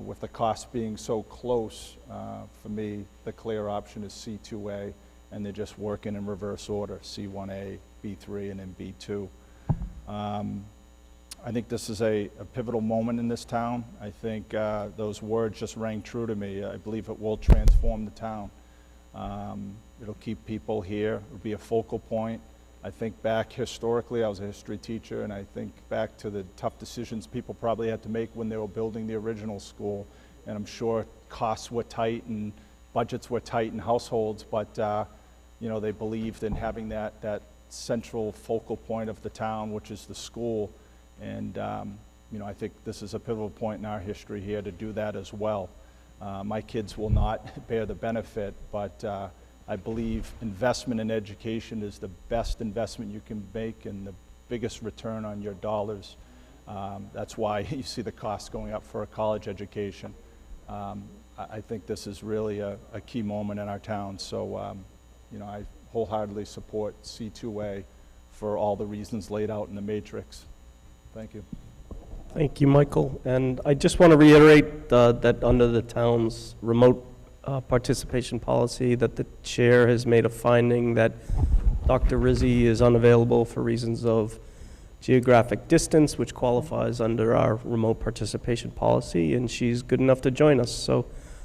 with the cost being so close, for me, the clear option is C2A, and they're just working in reverse order, C1A, B3, and then B2. I think this is a pivotal moment in this town. I think those words just rang true to me. I believe it will transform the town. It'll keep people here. It'll be a focal point. I think back historically, I was a history teacher, and I think back to the tough decisions people probably had to make when they were building the original school. And I'm sure costs were tight and budgets were tight in households, but they believed in having that central focal point of the town, which is the school. And I think this is a pivotal point in our history here to do that as well. My kids will not bear the benefit, but I believe investment in education is the best investment you can make and the biggest return on your dollars. That's why you see the costs going up for a college education. I think this is really a key moment in our town. So, I wholeheartedly support C2A for all the reasons laid out in the matrix. Thank you. Thank you, Michael. And I just want to reiterate that under the town's remote participation policy, that the chair has made a finding that Dr. Rizzi is unavailable for reasons of geographic distance, which qualifies under our remote participation policy, and she's good enough to join us. So,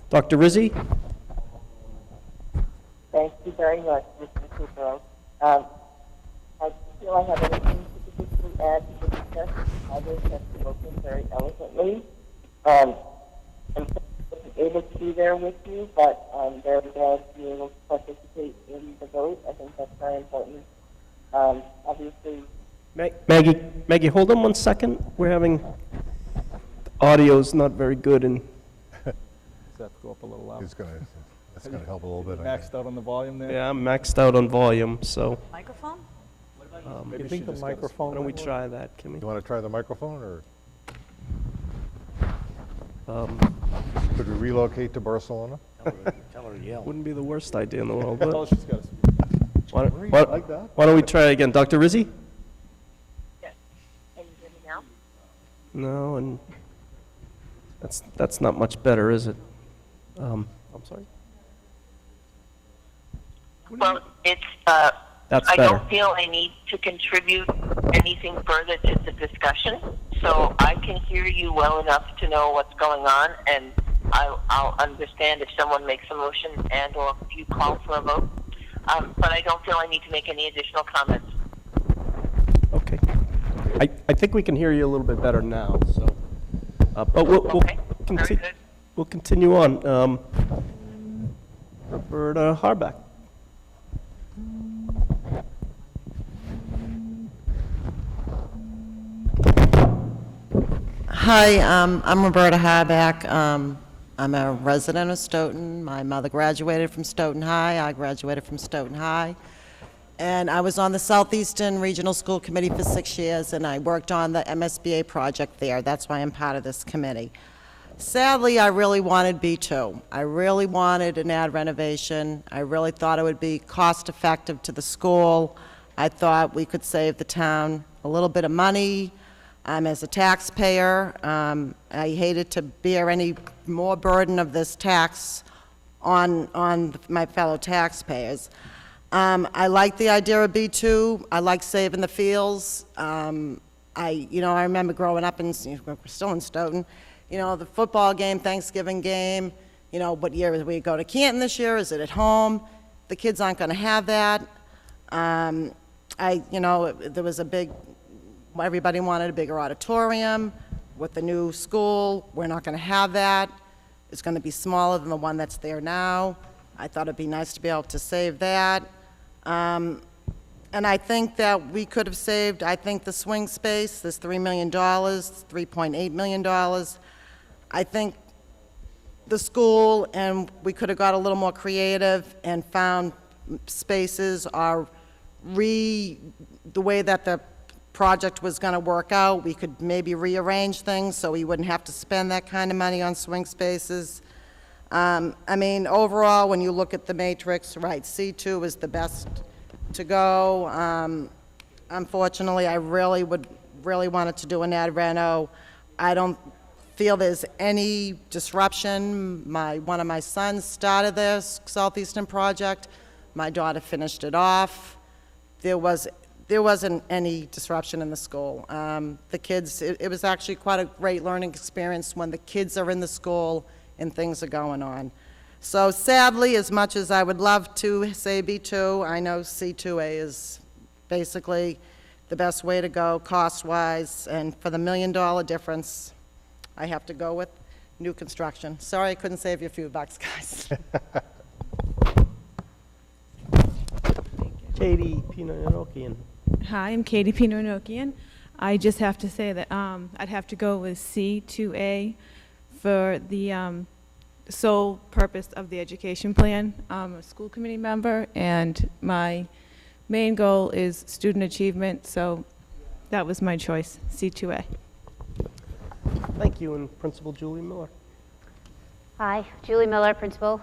Dr. Rizzi? Thank you very much, Mr. Cooper. I feel I have anything to particularly add to the discussion. Others have spoken very eloquently. I wasn't able to be there with you, but I'm very glad to be able to participate in the vote. I think that's very important. Obviously, Maggie, hold on one second. We're having, audio's not very good, and Does that go up a little louder? That's going to help a little bit. Maxed out on the volume there? yeah, I'm maxed out on volume, so. Microphone? Maybe You think she the just got a- microphone? Why don't we might work? try that, Kimmy? You want to try the microphone, or Um, could we relocate to Barcelona? Tell her to yell. Wouldn't be the worst idea in the world, Tell her but she's got a- why don't we try again? Dr. Rizzi? yes. Can you hear me now? No, and that's not much better, is it? I'm sorry? Well, it's, That's I better. don't feel I need to contribute anything further to the discussion, so I can hear you well enough to know what's going on, and I'll understand if someone makes a motion and or if you call for a vote. But I don't feel I need to make any additional comments. Okay. I think we can hear you a little bit better now, so. But we'll Okay, very good. we'll continue on. Roberta Harback. Hi, I'm Roberta Harback. I'm a resident of Stoughton. My mother graduated from Stoughton High. I graduated from Stoughton High. And I was on the Southeastern Regional School Committee for 6 years, and I worked on the MSBA project there. That's why I'm part of this committee. Sadly, I really wanted B2. I really wanted an ad renovation. I really thought it would be cost-effective to the school. I thought we could save the town a little bit of money. As a taxpayer, I hated to bear any more burden of this tax on my fellow taxpayers. I like the idea of B2. I like saving the fields. I remember growing up in, we're still in Stoughton, the football game, Thanksgiving game, what year is we go to Canton this year? Is it at home? The kids aren't going to have that. There was everybody wanted a bigger auditorium. With the new school, we're not going to have that. It's going to be smaller than the one that's there now. I thought it'd be nice to be able to save that. And I think that we could have saved, the swing space, this $3 million, $3.8 million. I think the school, and we could have got a little more creative and found spaces or the way that the project was going to work out. We could maybe rearrange things so we wouldn't have to spend that kind of money on swing spaces. Overall, when you look at the matrix, right, C2 is the best to go. Unfortunately, I really wanted to do an ad reno. I don't feel there's any disruption. One of my sons started this Southeastern project. My daughter finished it off. There wasn't any disruption in the school. The kids, it was actually quite a great learning experience when the kids are in the school and things are going on. So sadly, as much as I would love to say B2, I know C2A is basically the best way to go cost-wise, and for the $1 million difference, I have to go with new construction. Sorry I couldn't save you a few bucks, guys. Katie Pinanokian. Hi, I'm Katie Pinanokian. I just have to say that I'd have to go with C2A for the sole purpose of the education plan. I'm a school committee member, and my main goal is student achievement, so that was my choice, C2A. Thank you, and Principal Julie Miller. Hi, Julie Miller, principal,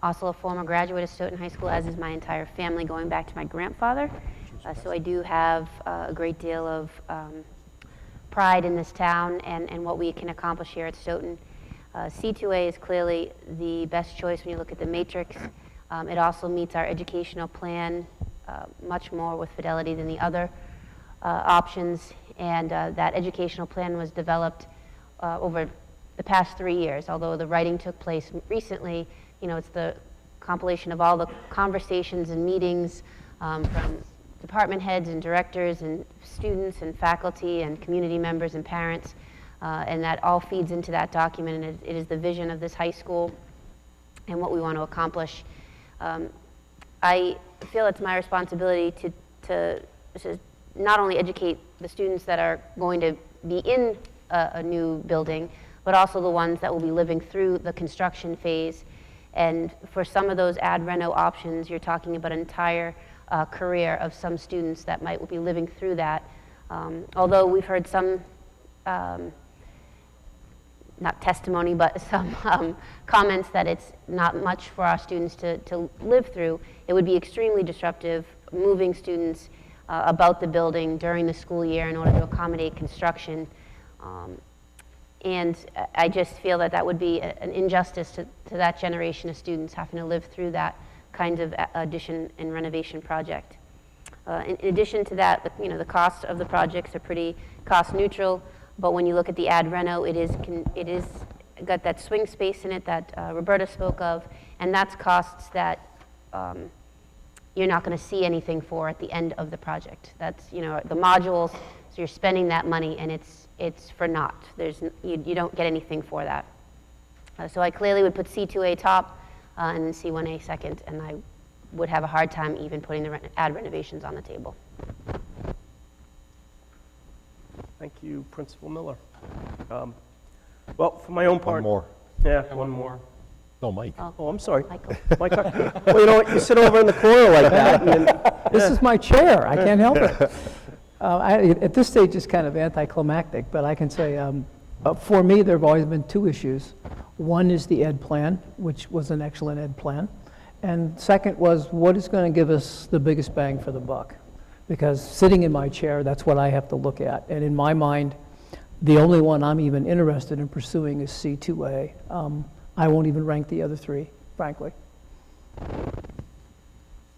also a former graduate of Stoughton High School, as is my entire family, going back to my grandfather. So I do have a great deal of pride in this town and what we can accomplish here at Stoughton. C2A is clearly the best choice when you look at the matrix. It also meets our educational plan much more with fidelity than the other options, and that educational plan was developed over the past 3 years. Although the writing took place recently, it's the compilation of all the conversations and meetings from department heads and directors and students and faculty and community members and parents, and that all feeds into that document, and it is the vision of this high school and what we want to accomplish. I feel it's my responsibility to not only educate the students that are going to be in a new building, but also the ones that will be living through the construction phase. And for some of those ad reno options, you're talking about an entire career of some students that might be living through that. Although we've heard some, not testimony, but some comments that it's not much for our students to live through, it would be extremely disruptive moving students about the building during the school year in order to accommodate construction. And I just feel that that would be an injustice to that generation of students having to live through that kind of addition and renovation project. In addition to that, the cost of the projects are pretty cost neutral, but when you look at the ad reno, it is got that swing space in it that Roberta spoke of, and that's costs that you're not going to see anything for at the end of the project. That's, the modules, so you're spending that money and it's for naught. You don't get anything for that. So I clearly would put C2A top and then C1A second, and I would have a hard time even putting the ad renovations on the table. Thank you, Principal Miller. Well, for my own part. One more. Yeah, one more. No, Mike. Oh, I'm sorry. Mike, well, you know what? You sit over in the corner like that. And then, This is my chair. I can't help it. At this stage, it's kind of anticlimactic, but I can say, for me, there have always been two issues. One is the ed plan, which was an excellent ed plan. And second was, what is going to give us the biggest bang for the buck? Because sitting in my chair, that's what I have to look at. And in my mind, the only one I'm even interested in pursuing is C2A. I won't even rank the other three, frankly.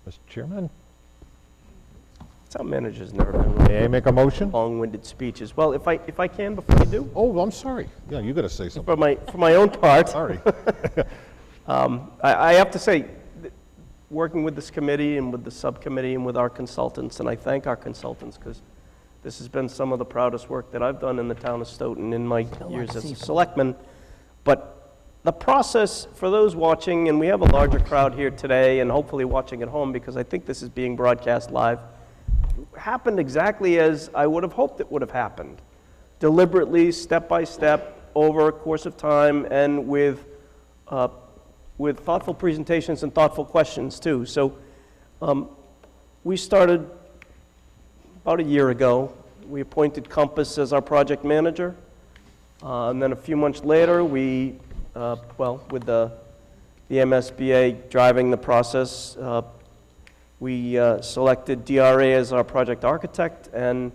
Mr. Chairman? Town manager's never been one May I make a motion? long-winded speeches. Well, if I can, before you do, Oh, I'm sorry. Yeah, you got to say something. for my own part. Sorry. I have to say, working with this committee and with the subcommittee and with our consultants, and I thank our consultants because this has been some of the proudest work that I've done in the town of Stoughton in my years as a selectman. But the process, for those watching, and we have a larger crowd here today and hopefully watching at home because I think this is being broadcast live, happened exactly as I would have hoped it would have happened. Deliberately, step by step, over a course of time, and with thoughtful presentations and thoughtful questions too. So we started about a year ago. We appointed Compass as our project manager. And then a few months later, we, with the MSBA driving the process, we selected DRA as our project architect, and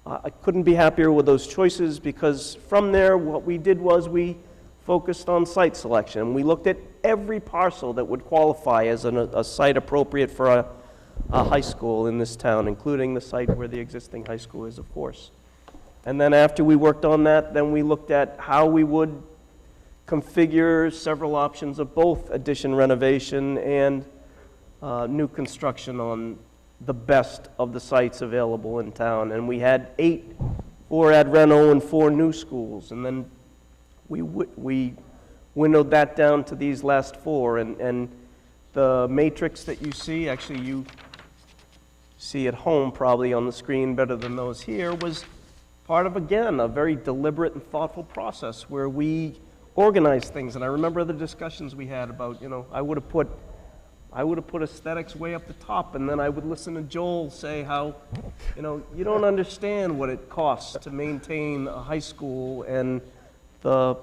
I couldn't be happier with those choices because from there, what we did was we focused on site selection. We looked at every parcel that would qualify as a site appropriate for a high school in this town, including the site where the existing high school is, of course. And then after we worked on that, then we looked at how we would configure several options of both addition renovation and new construction on the best of the sites available in town. And we had 4 ad reno and 4 new schools. And then we winnowed that down to these last 4. And the matrix that you see, actually you see at home probably on the screen better than those here, was part of, again, a very deliberate and thoughtful process where we organized things. And I remember the discussions we had about, I would have put aesthetics way up the top, and then I would listen to Joel say how, you don't understand what it costs to maintain a high school and the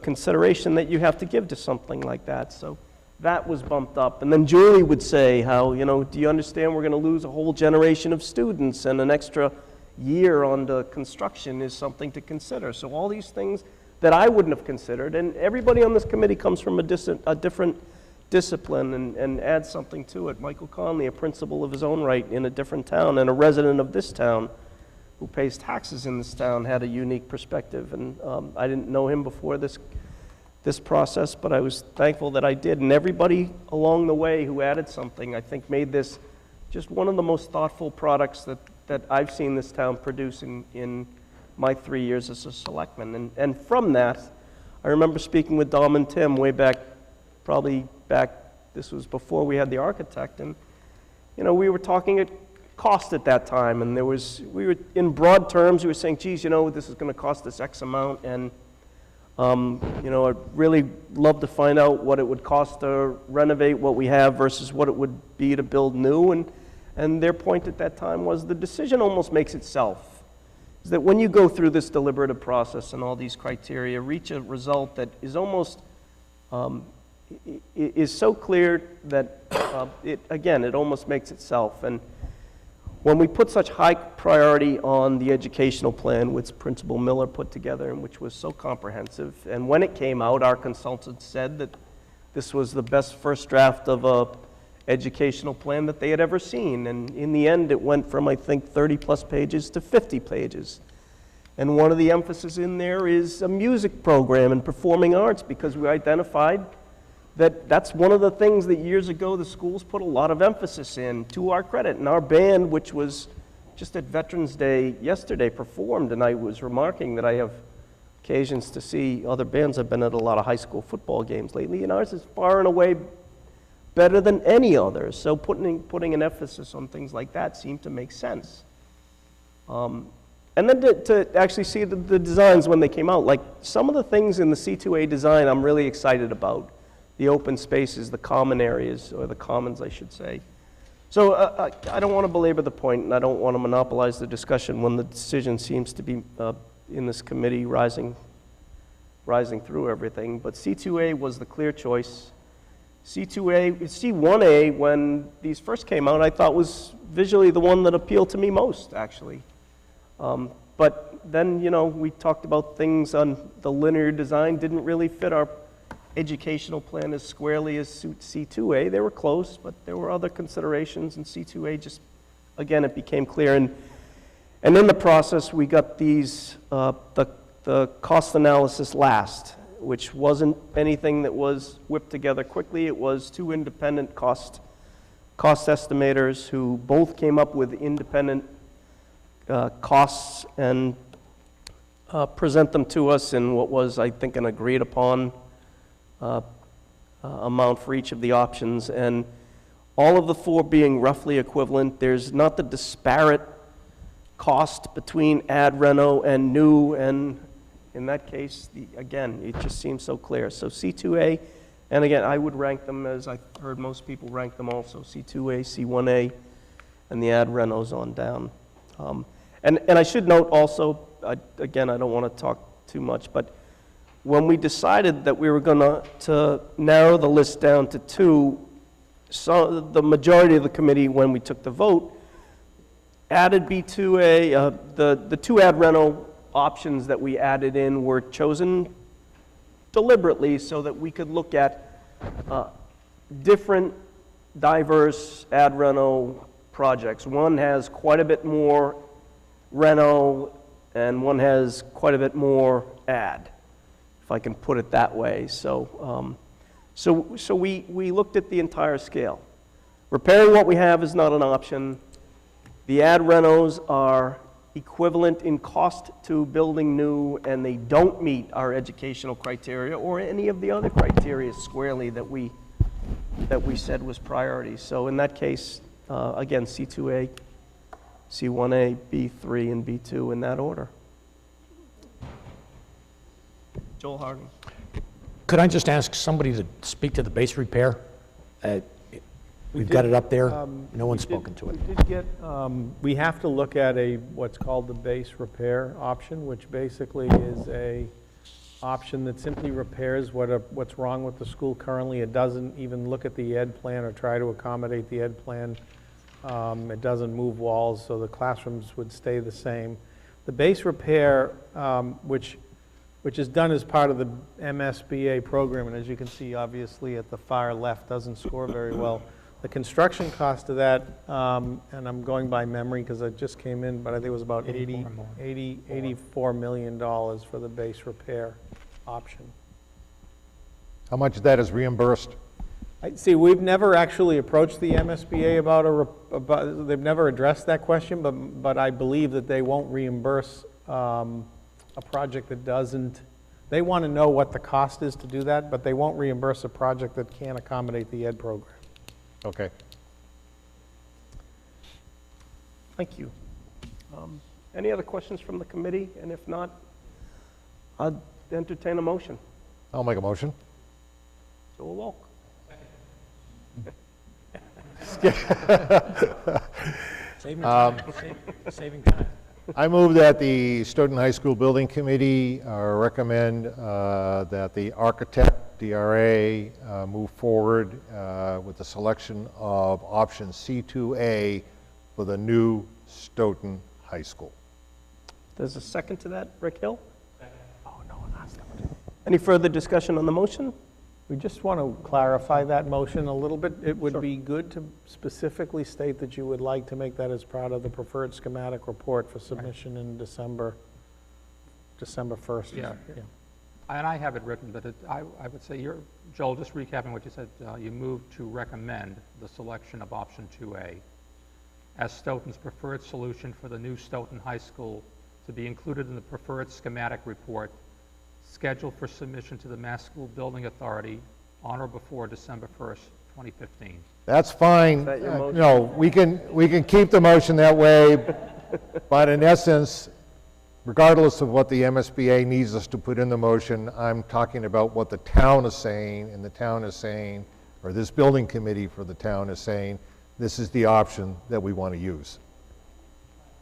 consideration that you have to give to something like that. So that was bumped up. And then Julie would say how, do you understand we're going to lose a whole generation of students, and an extra year on the construction is something to consider. So all these things that I wouldn't have considered, and everybody on this committee comes from a different discipline and adds something to it. Michael Conley, a principal of his own right in a different town and a resident of this town who pays taxes in this town, had a unique perspective. And I didn't know him before this process, but I was thankful that I did. And everybody along the way who added something, I think, made this just one of the most thoughtful products that I've seen this town produce in my 3 years as a selectman. And from that, I remember speaking with Dom and Tim way back, this was before we had the architect, and we were talking at cost at that time, and we were in broad terms, we were saying, geez, this is going to cost us X amount, and I'd really love to find out what it would cost to renovate what we have versus what it would be to build new, and their point at that time was the decision almost makes itself. Is that when you go through this deliberative process and all these criteria, reach a result that is almost is so clear that it almost makes itself. And when we put such high priority on the educational plan, which Principal Miller put together and which was so comprehensive, and when it came out, our consultants said that this was the best first draft of a educational plan that they had ever seen. And in the end, it went from, I think, 30 plus pages to 50 pages. And one of the emphasis in there is a music program and performing arts, because we identified that's one of the things that years ago the schools put a lot of emphasis in, to our credit. And our band, which was just at Veterans Day yesterday, performed, and I was remarking that I have occasions to see other bands. I've been at a lot of high school football games lately, and ours is far and away better than any other. So putting an emphasis on things like that seemed to make sense. And then to actually see the designs when they came out, like some of the things in the C2A design I'm really excited about. The open spaces, the common areas, or the commons, I should say. So I don't want to belabor the point, and I don't want to monopolize the discussion when the decision seems to be in this committee rising through everything. But C2A was the clear choice. C1A, when these first came out, I thought was visually the one that appealed to me most, actually. But then, we talked about things on the linear design didn't really fit our educational plan as squarely as C2A. They were close, but there were other considerations, and C2A just again, it became clear. And in the process, we got these, the cost analysis last, which wasn't anything that was whipped together quickly. It was two independent cost estimators who both came up with independent costs and present them to us in what was, I think, an agreed upon amount for each of the options. And all of the four being roughly equivalent. There's not the disparate cost between ad reno and new, and in that case, again, it just seems so clear. So C2A, and again, I would rank them as I heard most people rank them also, C2A, C1A, and the ad renos on down. And I should note also, again, I don't want to talk too much, but when we decided that we were going to narrow the list down to two, so the majority of the committee, when we took the vote, added B2A, the two ad reno options that we added in were chosen deliberately so that we could look at different diverse ad reno projects. One has quite a bit more reno and one has quite a bit more ad, if I can put it that way. So we looked at the entire scale. Repairing what we have is not an option. The ad renos are equivalent in cost to building new, and they don't meet our educational criteria or any of the other criteria squarely that we said was priority. So in that case, again, C2A, C1A, B3, and B2 in that order. Joel Harding. Could I just ask somebody to speak to the base repair? We've got it up there. No one's spoken to it. We did get, we have to look at what's called the base repair option, which basically is a option that simply repairs what's wrong with the school currently. It doesn't even look at the ed plan or try to accommodate the ed plan. It doesn't move walls, so the classrooms would stay the same. The base repair, which is done as part of the MSBA program, and as you can see, obviously at the far left, doesn't score very well. The construction cost of that, and I'm going by memory because it just came in, but I think it was about $84 million for the base repair option. How much of that is reimbursed? See, we've never actually approached the MSBA about they've never addressed that question, but I believe that they won't reimburse a project that doesn't. They want to know what the cost is to do that, but they won't reimburse a project that can't accommodate the ed program. Okay. Thank you. Any other questions from the committee? And if not, I'd entertain a motion. I'll make a motion. Joel Walk. Saving time. Saving time. I move that the Stoughton High School Building Committee recommend that the architect, DRA, move forward with the selection of option C2A for the new Stoughton High School. There's a second to that, Rick Hill? Oh, no, not second. Any further discussion on the motion? We just want to clarify that motion a little bit. It would be good to specifically state that you would like to make that as part of the preferred schematic report for submission in December 1st. Yeah. And I have it written, but I would say, Joel, just recapping what you said, you moved to recommend the selection of option 2A as Stoughton's preferred solution for the new Stoughton High School to be included in the preferred schematic report scheduled for submission to the Mass School Building Authority on or before December 1st, 2015. That's fine. Is that your motion? No, we can keep the motion that way, but in essence, regardless of what the MSBA needs us to put in the motion, I'm talking about what the town is saying, and the town is saying, or this building committee for the town is saying, this is the option that we want to use.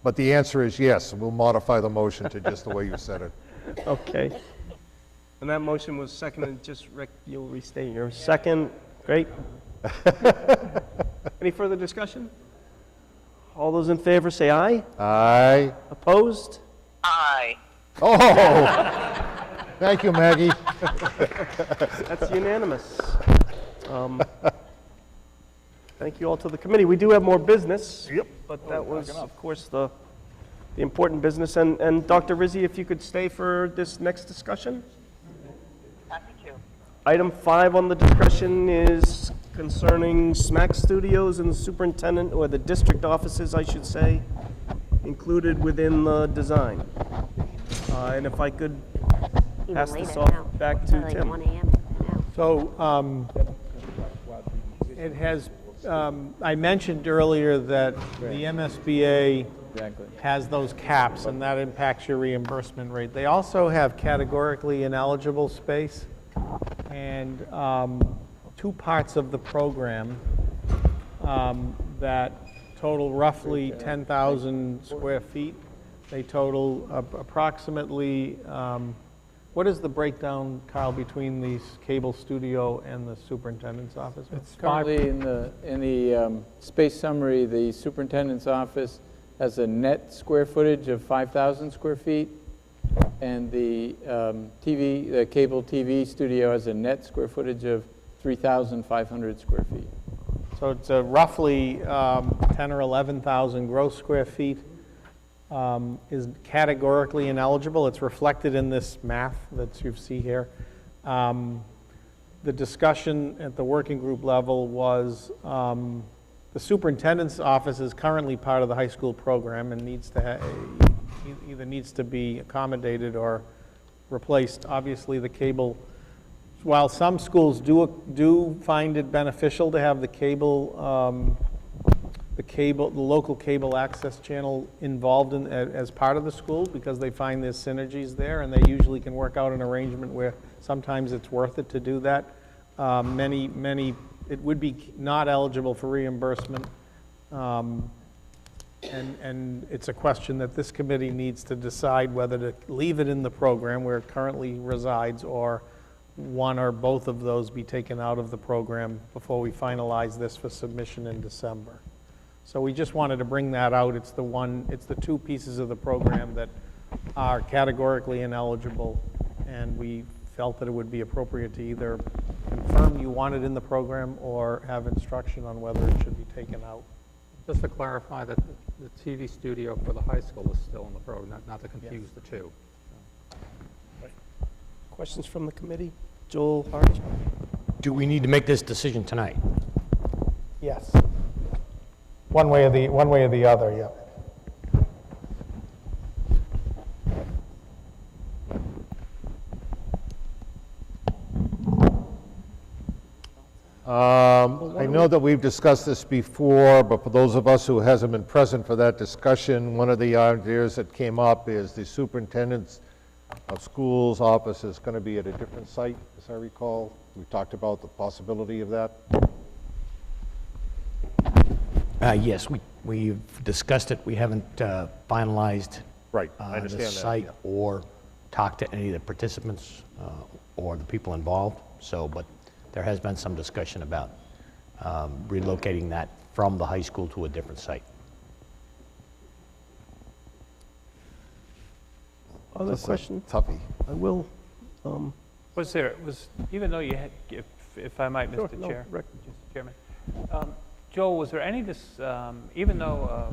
But the answer is yes, we'll modify the motion to just the way you said it. Okay. And that motion was seconded. Just, Rick, you'll restate your second. Great. Any further discussion? All those in favor say aye. Aye. Opposed? Aye. Oh, thank you, Maggie. Thank you all to the committee. We do have more business. Yep. But that was, of course, the important business. And Dr. Rizzi, if you could stay for this next discussion. Happy to. Item 5 on the discussion is concerning SMAC studios and the superintendent, or the district offices, I should say, included within the design. And if I could pass this off back to Like Tim. 1 a.m. now. So it has, I mentioned earlier that the MSBA has those caps, and that impacts your reimbursement rate. They also have categorically ineligible space, and two parts of the program that total roughly 10,000 square feet. They total approximately, what is the breakdown, Carl, between the cable studio and the superintendent's office? It's currently in the space summary, the superintendent's office has a net square footage of 5,000 square feet, and the the cable TV studio has a net square footage of 3,500 square feet. So it's roughly 10 or 11,000 gross square feet. Is categorically ineligible. It's reflected in this math that you see here. The discussion at the working group level was the superintendent's office is currently part of the high school program and needs to either needs to be accommodated or replaced. Obviously, the cable, while some schools do find it beneficial to have the local cable access channel involved in, as part of the school, because they find there's synergies there, and they usually can work out an arrangement where sometimes it's worth it to do that. Many, it would be not eligible for reimbursement, and it's a question that this committee needs to decide whether to leave it in the program where it currently resides, or one or both of those be taken out of the program before we finalize this for submission in December. So we just wanted to bring that out. It's the two pieces of the program that are categorically ineligible, and we felt that it would be appropriate to either confirm you want it in the program or have instruction on whether it should be taken out. Just to clarify that the TV studio for the high school is still in the program, not to confuse the two. Questions from the committee? Joel Hart? Do we need to make this decision tonight? Yes. One way or the other, yeah. I know that we've discussed this before, but for those of us who hasn't been present for that discussion, one of the ideas that came up is the superintendent's of schools office is going to be at a different site, as I recall. We talked about the possibility of that. Yes, we've discussed it. We haven't finalized Right, I understand the that, site yeah. or talked to any of the participants or the people involved. So, but there has been some discussion about relocating that from the high school to a different site. Other That's a questions? toughie. I will. Even though you had, if I might, Sure, Mr. no, Chair, Rick. Mr. Chairman, Joel, was there any, even though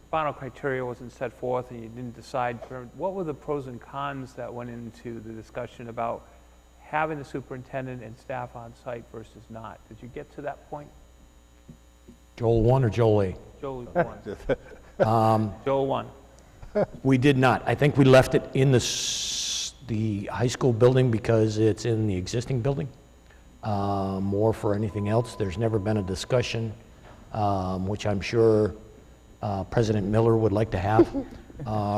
final criteria wasn't set forth and you didn't decide, what were the pros and cons that went into the discussion about having the superintendent and staff on site versus not? Did you get to that point? Joel 1 or Joel A? Joel 1. Joel 1. We did not. I think we left it in the high school building because it's in the existing building. More for anything else. There's never been a discussion, which I'm sure President Miller would like to have,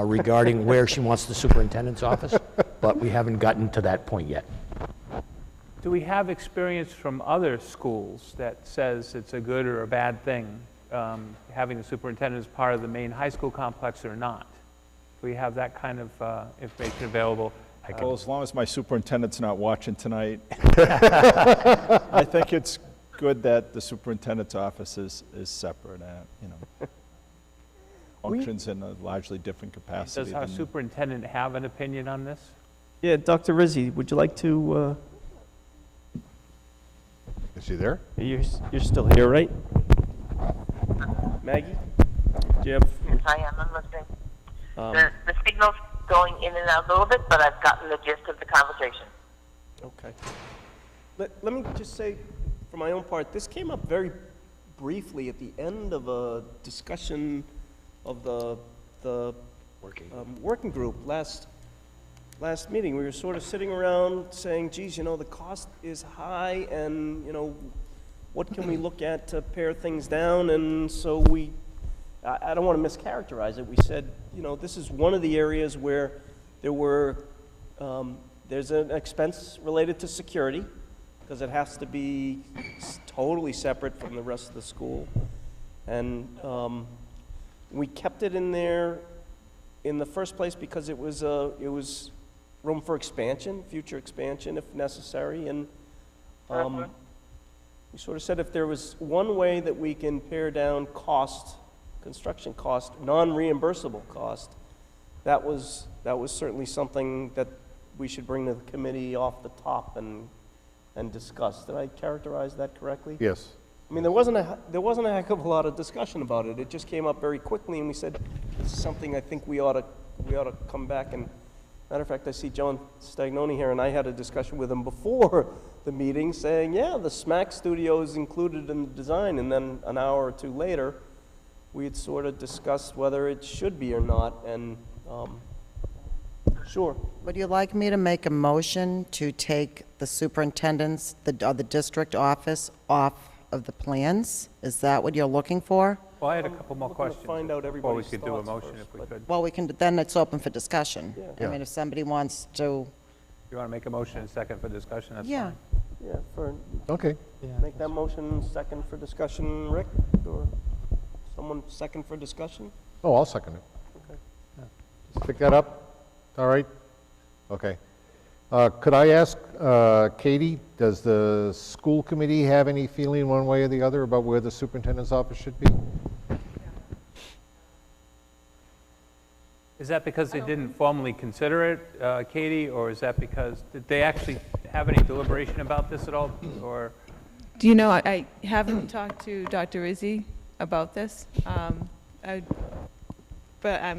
regarding where she wants the superintendent's office, but we haven't gotten to that point yet. Do we have experience from other schools that says it's a good or a bad thing, having the superintendent as part of the main high school complex or not? Do we have that kind of information available? Well, as long as my superintendent's not watching tonight, I think it's good that the superintendent's office is separate and, functions in a largely different capacity. Does our than- superintendent have an opinion on this? Yeah, Dr. Rizzi, would you like to Is he there? You're still here, right? Maggie? Do you have? Yes, I am. I'm listening. Um, The signal's going in and out a little bit, but I've gotten the gist of the conversation. Okay. Let me just say, for my own part, this came up very briefly at the end of a discussion of the working group last meeting. We were sort of sitting around saying, geez, you know, the cost is high, and, you know, what can we look at to pare things down? And so I don't want to mischaracterize it. We said, you know, this is one of the areas where there's an expense related to security, because it has to be totally separate from the rest of the school. And we kept it in there in the first place because it was room for expansion, future expansion if necessary. And we sort of said if there was one way that we can pare down cost, construction cost, non-reimbursable cost, that was certainly something that we should bring to the committee off the top and discuss. Did I characterize that correctly? Yes. I mean, there wasn't a heck of a lot of discussion about it. It just came up very quickly, and we said, this is something I think we ought to come back. And matter of fact, I see John Stagnoni here, and I had a discussion with him before the meeting saying, yeah, the SMAC studio is included in the design. And then an hour or two later, we had sort of discussed whether it should be or not. And sure. Would you like me to make a motion to take the superintendent's, the district office off of the plans? Is that what you're looking for? Well, I had a couple more looking to questions. find out before we everybody's could do a thoughts motion first, if we but- could. Well, then it's open for discussion. Yeah. I mean, if somebody wants to, You want to make a motion and second for discussion, that's yeah. fine. Yeah, Okay. make that motion second for discussion, Rick, or someone second for discussion? Oh, I'll second it. Okay. Pick that up? All right? Okay. Could I ask Katie, does the school committee have any feeling one way or the other about where the superintendent's office should be? Is that because they didn't formally consider it, Katie, or is that because, did they actually have any deliberation about this at all, or? Do you know, I haven't talked to Dr. Izzy about this, but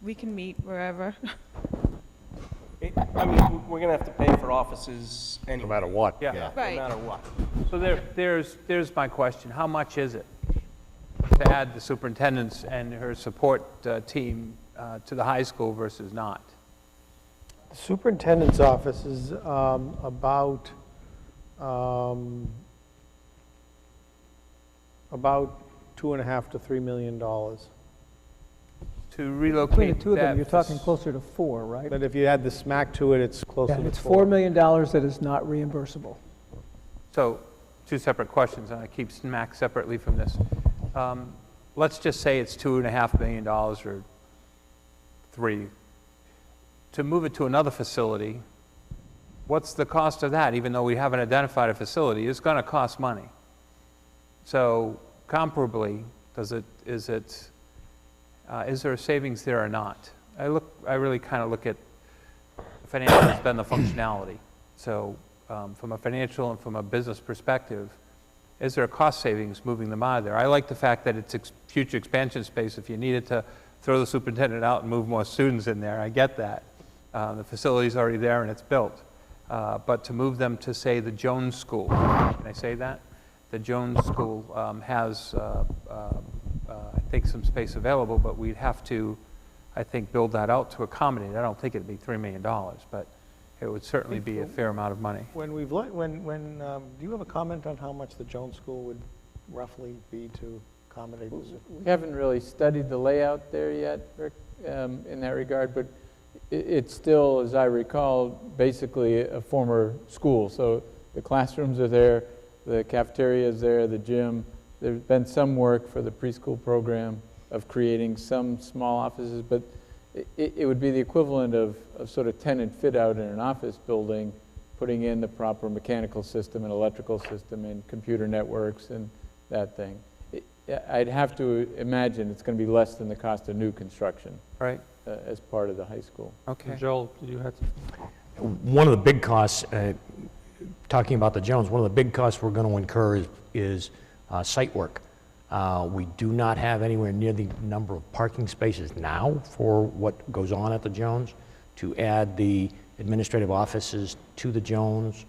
we can meet wherever. I mean, we're going to have to pay for offices anyway. No matter what? Yeah. Right. No matter what. So there's my question. How much is it to add the superintendent's and her support team to the high school versus not? The superintendent's office is about $2.5 to $3 million. To relocate Between the two of them, that you're talking closer to 4, right? But if you add the SMAC to it, it's closer Yeah, to it's four. $4 million that is not reimbursable. So, two separate questions, and I keep SMAC separately from this. Let's just say it's $2.5 million or $3 million. To move it to another facility, what's the cost of that? Even though we haven't identified a facility, it's going to cost money. So, comparably, is there a savings there or not? I really kind of look at financial as then the functionality. So from a financial and from a business perspective, is there a cost savings moving them out of there? I like the fact that it's future expansion space. If you needed to throw the superintendent out and move more students in there, I get that. The facility's already there and it's built. But to move them to, say, the Jones School, can I say that? The Jones School has I think some space available, but we'd have to, I think, build that out to accommodate. I don't think it'd be $3 million, but it would certainly be a fair amount of money. When do you have a comment on how much the Jones School would roughly be to accommodate this? We haven't really studied the layout there yet, Rick, in that regard, but it's still, as I recall, basically a former school. So the classrooms are there, the cafeteria is there, the gym. There's been some work for the preschool program of creating some small offices, but it would be the equivalent of sort of tenant fit out in an office building, putting in the proper mechanical system and electrical system and computer networks and that thing. I'd have to imagine it's going to be less than the cost of new construction. Right. As part of the high school. Okay. Joel, did you have to? One of the big costs, talking about the Jones, one of the big costs we're going to incur is site work. We do not have anywhere near the number of parking spaces now for what goes on at the Jones. To add the administrative offices to the Jones,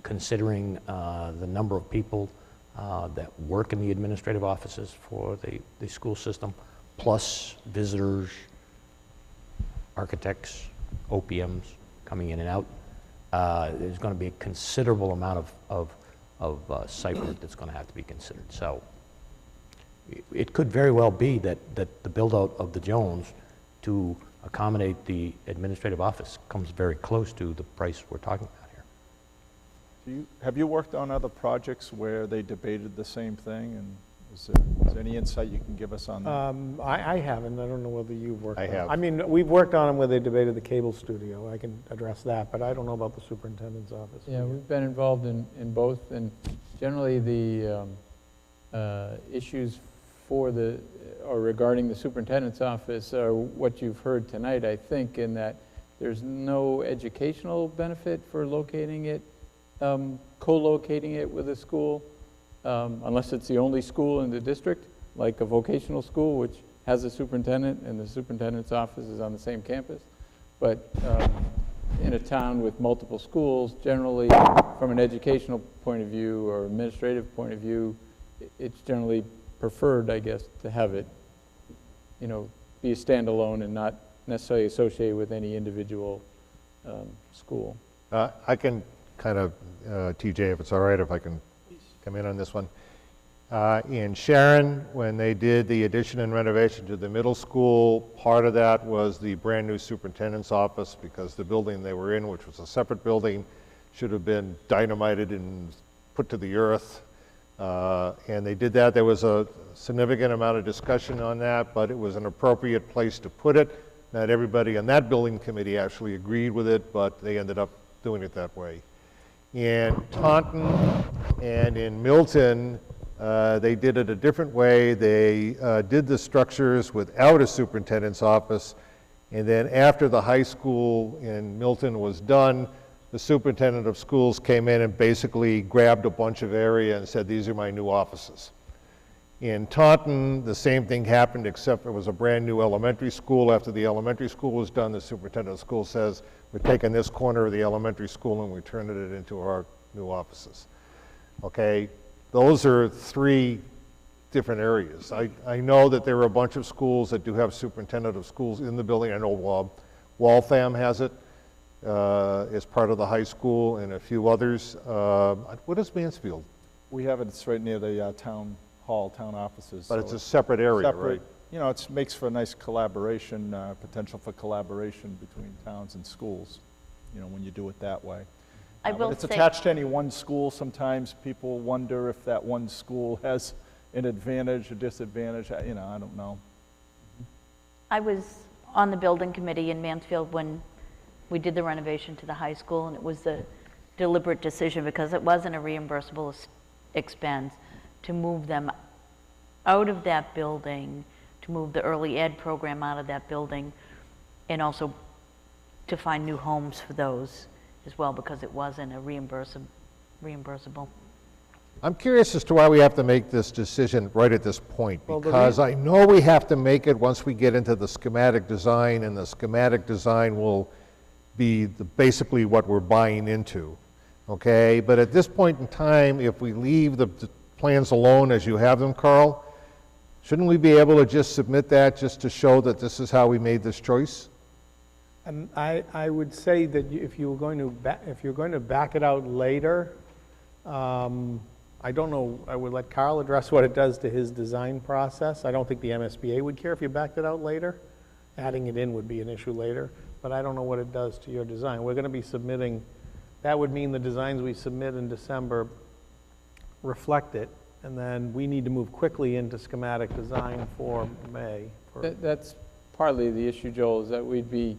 considering the number of people that work in the administrative offices for the school system, plus visitors, architects, OPMs coming in and out, there's going to be a considerable amount of site work that's going to have to be considered. So it could very well be that the build-out of the Jones to accommodate the administrative office comes very close to the price we're talking about here. Have you worked on other projects where they debated the same thing, and is there any insight you can give us on that? I haven't. I don't know whether you've worked on it. have. I mean, we've worked on them where they debated the cable studio. I can address that, but I don't know about the superintendent's office. Yeah, we've been involved in both, and generally the issues for or regarding the superintendent's office are what you've heard tonight, I think, in that there's no educational benefit for locating it, co-locating it with a school, unless it's the only school in the district, like a vocational school, which has a superintendent, and the superintendent's office is on the same campus. But in a town with multiple schools, generally, from an educational point of view or administrative point of view, it's generally preferred, I guess, to have it, be a standalone and not necessarily associated with any individual school. I can kind of, TJ, if it's all right, if I can come in on this one. In Sharon, when they did the addition and renovation to the middle school, part of that was the brand-new superintendent's office, because the building they were in, which was a separate building, should have been dynamited and put to the earth. And they did that. There was a significant amount of discussion on that, but it was an appropriate place to put it. Not everybody on that building committee actually agreed with it, but they ended up doing it that way. In Taunton and in Milton, they did it a different way. They did the structures without a superintendent's office, and then after the high school in Milton was done, the superintendent of schools came in and basically grabbed a bunch of area and said, these are my new offices. In Taunton, the same thing happened, except it was a brand new elementary school. After the elementary school was done, the superintendent of schools says, we're taking this corner of the elementary school and we're turning it into our new offices. Okay, those are three different areas. I know that there are a bunch of schools that do have superintendent of schools in the building. I know Waltham has it. As part of the high school, and a few others. What is Mansfield? We have it, it's right near the town hall, town offices. But it's a separate area, right? It makes for a nice collaboration, potential for collaboration between towns and schools, when you do it that way. I will It's say, attached to any one school. Sometimes people wonder if that one school has an advantage or disadvantage. I don't know. I was on the building committee in Mansfield when we did the renovation to the high school, and it was a deliberate decision because it wasn't a reimbursable expense to move them out of that building, to move the early ed program out of that building, and also to find new homes for those as well, because it wasn't a reimbursable. I'm curious as to why we have to make this decision right at this point, because I know we have to make it once we get into the schematic design, and the schematic design will be basically what we're buying into, okay? But at this point in time, if we leave the plans alone as you have them, Carl, shouldn't we be able to just submit that just to show that this is how we made this choice? And I would say that if you're going to back it out later, I don't know, I would let Carl address what it does to his design process. I don't think the MSBA would care if you backed it out later. Adding it in would be an issue later, but I don't know what it does to your design. We're going to be submitting, that would mean the designs we submit in December reflect it, and then we need to move quickly into schematic design for May. That's partly the issue, Joel, is that we'd be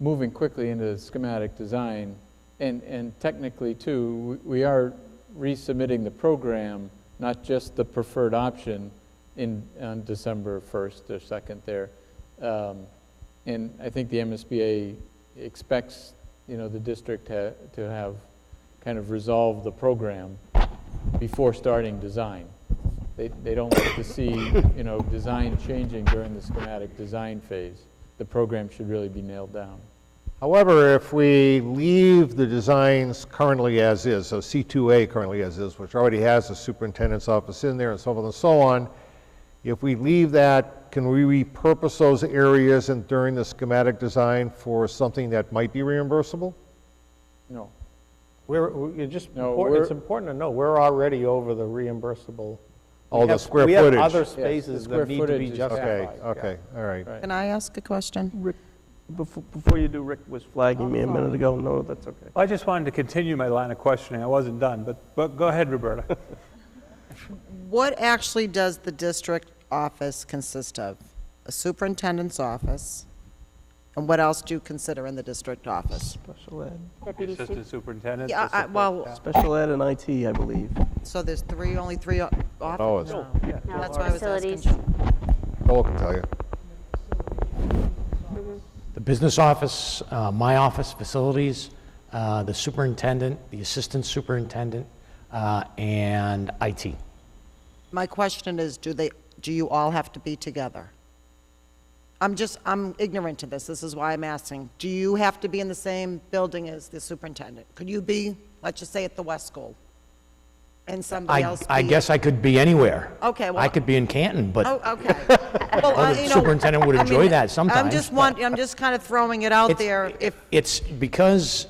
moving quickly into schematic design, and technically too, we are resubmitting the program, not just the preferred option on December 1st or 2nd there. And I think the MSBA expects, the district to have kind of resolve the program before starting design. They don't like to see, you know, design changing during the schematic design phase. The program should really be nailed down. However, if we leave the designs currently as is, so C2A currently as is, which already has a superintendent's office in there and so forth and so on, if we leave that, can we repurpose those areas and during the schematic design for something that might be reimbursable? No. It's we're- important to know, we're already over the reimbursable. Oh, the square We footage. have other Yes, the spaces square that need to be footage is justified. Okay, all right. Can I ask a question? Rick, before you do, Rick was flagging me a minute ago. No, that's okay. I just wanted to continue my line of questioning. I wasn't done, but go ahead, Roberta. What actually does the district office consist of? A superintendent's office, and what else do you consider in the district office? Special ed. Deputy Assistant superintendent. Yeah, to support well, staff. Special ed and IT, I believe. So there's only three offices? Oh, it's, No, That's why I was asking. facilities. Joel can tell you. The business office, my office, facilities, the superintendent, the assistant superintendent, and IT. My question is, do you all have to be together? I'm ignorant to this. This is why I'm asking. Do you have to be in the same building as the superintendent? Could you be, let's just say, at the West School? And somebody else be... I guess I could be anywhere. Okay, well... I could be in Canton, but Oh, okay. well, the superintendent would enjoy that sometimes. I'm just kind of throwing it out there. It's because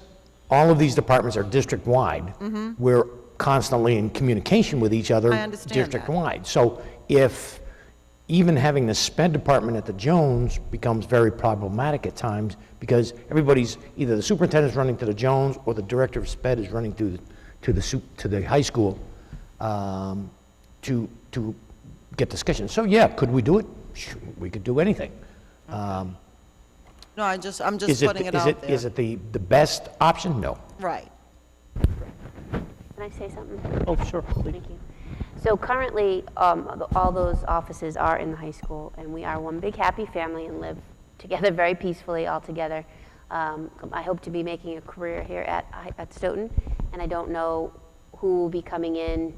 all of these departments are district-wide, we're constantly in communication with each other I understand that. district-wide. So if even having the SPED department at the Jones becomes very problematic at times, because everybody's, either the superintendent's running to the Jones or the director of SPED is running to the high school to get discussion. So yeah, could we do it? Sure, we could do anything. No, I'm just putting it out there. Is it the best option? No. Right. Can I say something? Oh, sure. Thank you. So currently, all those offices are in the high school, and we are one big happy family and live together very peacefully all together. I hope to be making a career here at Stoughton, and I don't know who will be coming in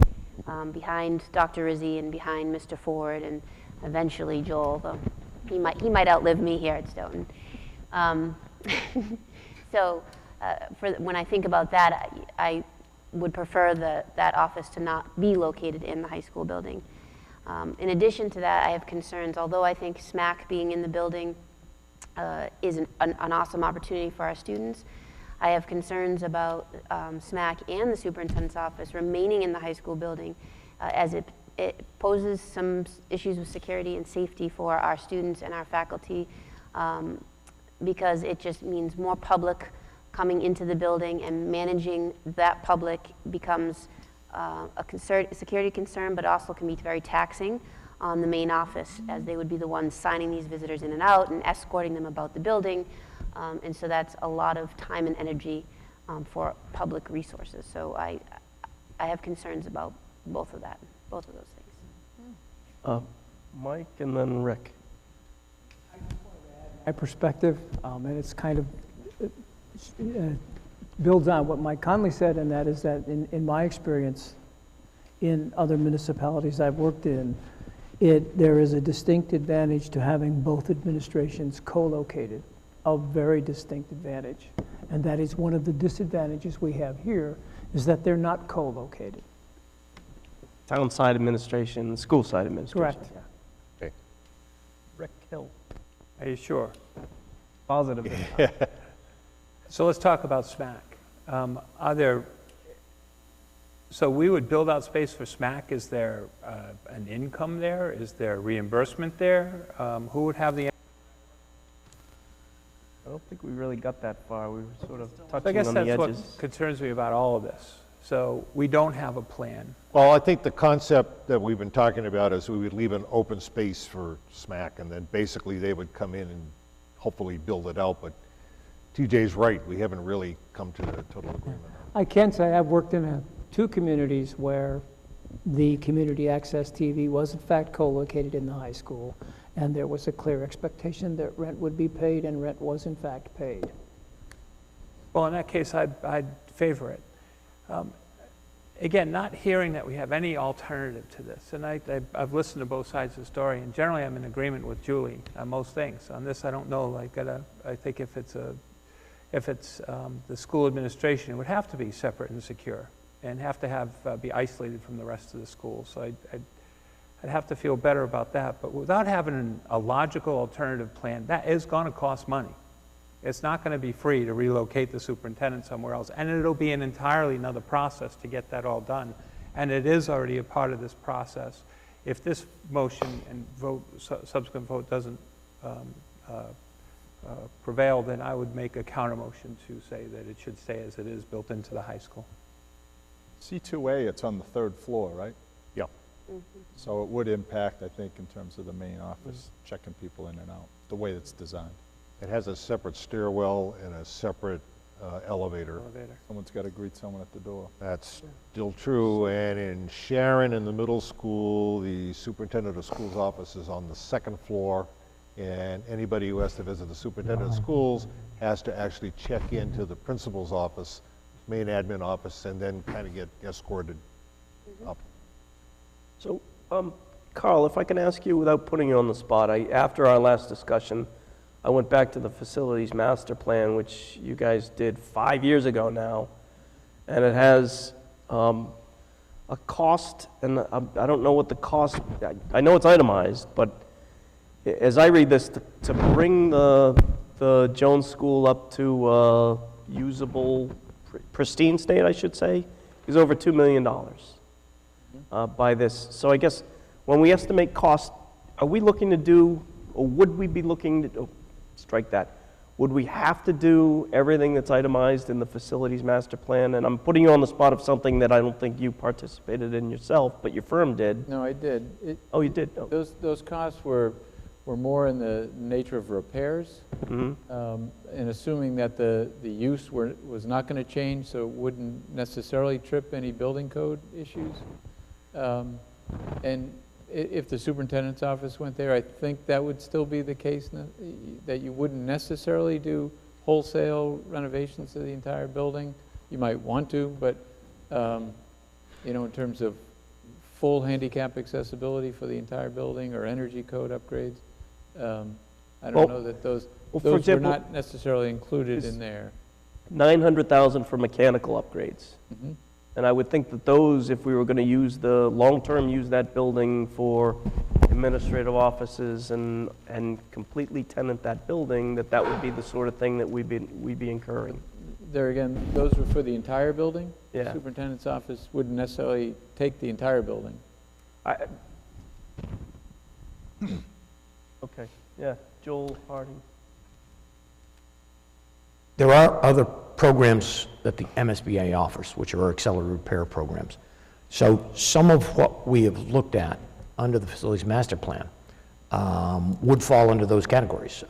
behind Dr. Rizzi and behind Mr. Ford and eventually Joel, though he might outlive me here at Stoughton. So when I think about that, I would prefer that office to not be located in the high school building. In addition to that, I have concerns, although I think SMAC being in the building is an awesome opportunity for our students. I have concerns about SMAC and the superintendent's office remaining in the high school building as it poses some issues with security and safety for our students and our faculty because it just means more public coming into the building, and managing that public becomes a security concern, but also can be very taxing on the main office, as they would be the ones signing these visitors in and out and escorting them about the building. And so that's a lot of time and energy for public resources. So I have concerns about both of those things. Mike and then Rick. My perspective, and it's kind of builds on what Mike Conley said, and that is that in my experience in other municipalities I've worked in, there is a distinct advantage to having both administrations co-located, a very distinct advantage. And that is one of the disadvantages we have here, is that they're not co-located. Town side administration, school side administration. Correct. Yeah. Okay. Rick Hill. Are you sure? Positive. So let's talk about SMAC. So we would build out space for SMAC. Is there an income there? Is there reimbursement there? Who would have the? I don't think we really got that far. We were sort of I touching guess on the that's edges. what concerns me about all of this. So we don't have a plan. Well, I think the concept that we've been talking about is we would leave an open space for SMAC, and then basically they would come in and hopefully build it out. But TJ's right, we haven't really come to a total agreement. I can say I've worked in two communities where the community access TV was in fact co-located in the high school, and there was a clear expectation that rent would be paid, and rent was in fact paid. Well, in that case, I'd favor it. Again, not hearing that we have any alternative to this, and I've listened to both sides of the story, and generally I'm in agreement with Julie on most things. On this, I don't know, I think if it's the school administration, it would have to be separate and secure, and have to be isolated from the rest of the school. So I'd have to feel better about that, but without having a logical alternative plan, that is going to cost money. It's not going to be free to relocate the superintendent somewhere else, and it'll be an entirely another process to get that all done. And it is already a part of this process. If this motion and subsequent vote doesn't prevail, then I would make a counter motion to say that it should stay as it is, built into the high school. C2A, it's on the third floor, right? Yeah. So it would impact, I think, in terms of the main office, checking people in and out, the way it's designed. It has a separate stairwell and a separate elevator. Someone's got to greet someone at the door. That's still true, and in Sharon, in the middle school, the superintendent of schools' office is on the second floor, and anybody who has to visit the superintendent of schools has to actually check into the principal's office, main admin office, and then kind of get escorted up. So, Carl, if I can ask you without putting you on the spot, after our last discussion, I went back to the facilities master plan, which you guys did 5 years ago now, and it has a cost, and I don't know what the cost, I know it's itemized, but as I read this, to bring the Jones School up to usable, pristine state, I should say, is over $2 million by this. So I guess when we estimate cost, are we looking to do, or would we be looking to, strike that, would we have to do everything that's itemized in the facilities master plan? And I'm putting you on the spot of something that I don't think you participated in yourself, but your firm did. No, I did. Oh, you did? Oh. Those costs were more in the nature of repairs, Mm-hmm. and assuming that the use was not going to change, so it wouldn't necessarily trip any building code issues. And if the superintendent's office went there, I think that would still be the case, that you wouldn't necessarily do wholesale renovations to the entire building. You might want to, but in terms of full handicap accessibility for the entire building or energy code upgrades, I don't know that those for example, were not necessarily included in there. $900,000 for mechanical upgrades. Mm-hmm. And I would think that those, if we were going to use long-term use that building for administrative offices and completely tenant that building, that would be the sort of thing that we'd be incurring. There again, those were for the entire building? Yeah. The superintendent's office wouldn't necessarily take the entire building. Okay, yeah, Joel Harding. There are other programs that the MSBA offers, which are accelerated repair programs. So some of what we have looked at under the facilities master plan would fall under those categories.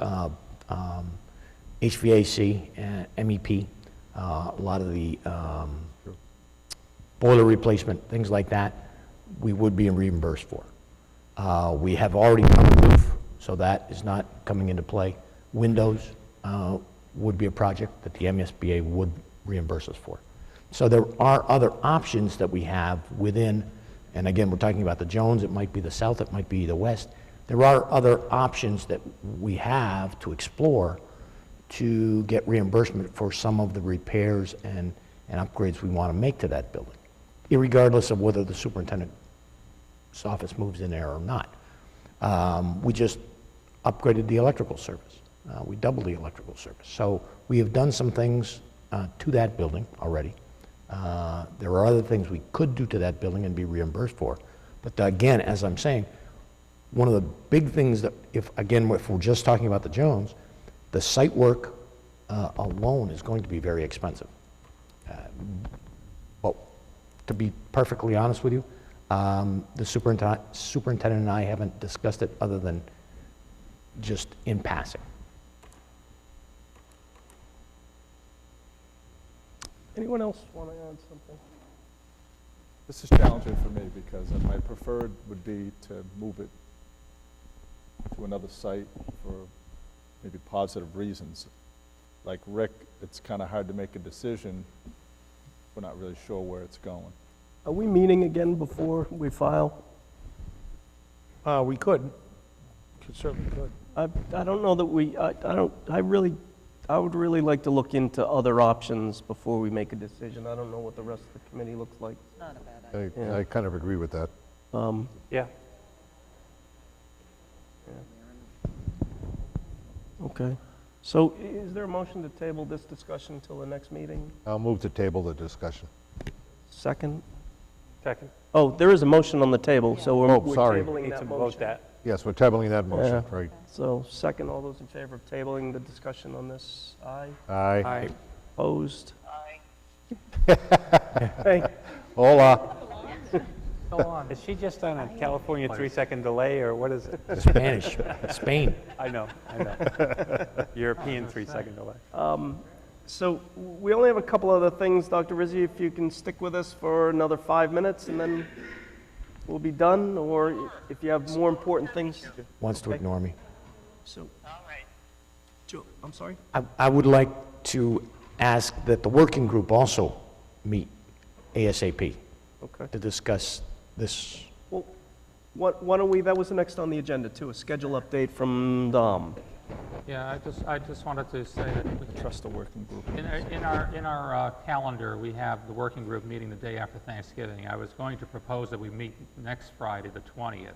HVAC, MEP, a lot of the boiler replacement, things like that, we would be reimbursed for. We have already done the roof, so that is not coming into play. Windows would be a project that the MSBA would reimburse us for. So there are other options that we have within, and again, we're talking about the Jones, it might be the south, it might be the west. There are other options that we have to explore to get reimbursement for some of the repairs and upgrades we want to make to that building, irregardless of whether the superintendent's office moves in there or not. We just upgraded the electrical service. We doubled the electrical service. So we have done some things to that building already. There are other things we could do to that building and be reimbursed for. But again, as I'm saying, one of the big things that, if we're just talking about the Jones, the site work alone is going to be very expensive. But to be perfectly honest with you, the superintendent and I haven't discussed it other than just in passing. Anyone else want to add something? This is challenging for me because my preferred would be to move it to another site for maybe positive reasons. Like Rick, it's kind of hard to make a decision we're not really sure where it's going. Are we meeting again before we file? We could. Certainly could. I don't know that I would really like to look into other options before we make a decision. I don't know what the rest of the committee looks like. Not a bad idea. I kind of agree with that. Yeah. Okay. So is there a motion to table this discussion until the next meeting? I'll move to table the discussion. Second? Second. Oh, there is a motion on the table, so we're sorry. tabling Need that to motion. vote that. Yes, we're tabling that motion, Yeah. right? So second, all those in favor of tabling the discussion on this? Aye. Aye. Opposed? Hey, Hola. Is she just on a California 3-second delay, or what is it? Spanish, Spain. I know. European 3-second delay. so we only have a couple other things, Dr. Rizzi, if you can stick with us for another 5 minutes, and then we'll be done, or if you have more important things. Wants to ignore me. So, Joe, I'm sorry? I would like to ask that the working group also meet ASAP Okay. to discuss this. Well, why don't we, that was the next on the agenda too, a schedule update from Dom. Yeah, I just wanted to say that Trust the working group. in our calendar, we have the working group meeting the day after Thanksgiving. I was going to propose that we meet next Friday, the 20th.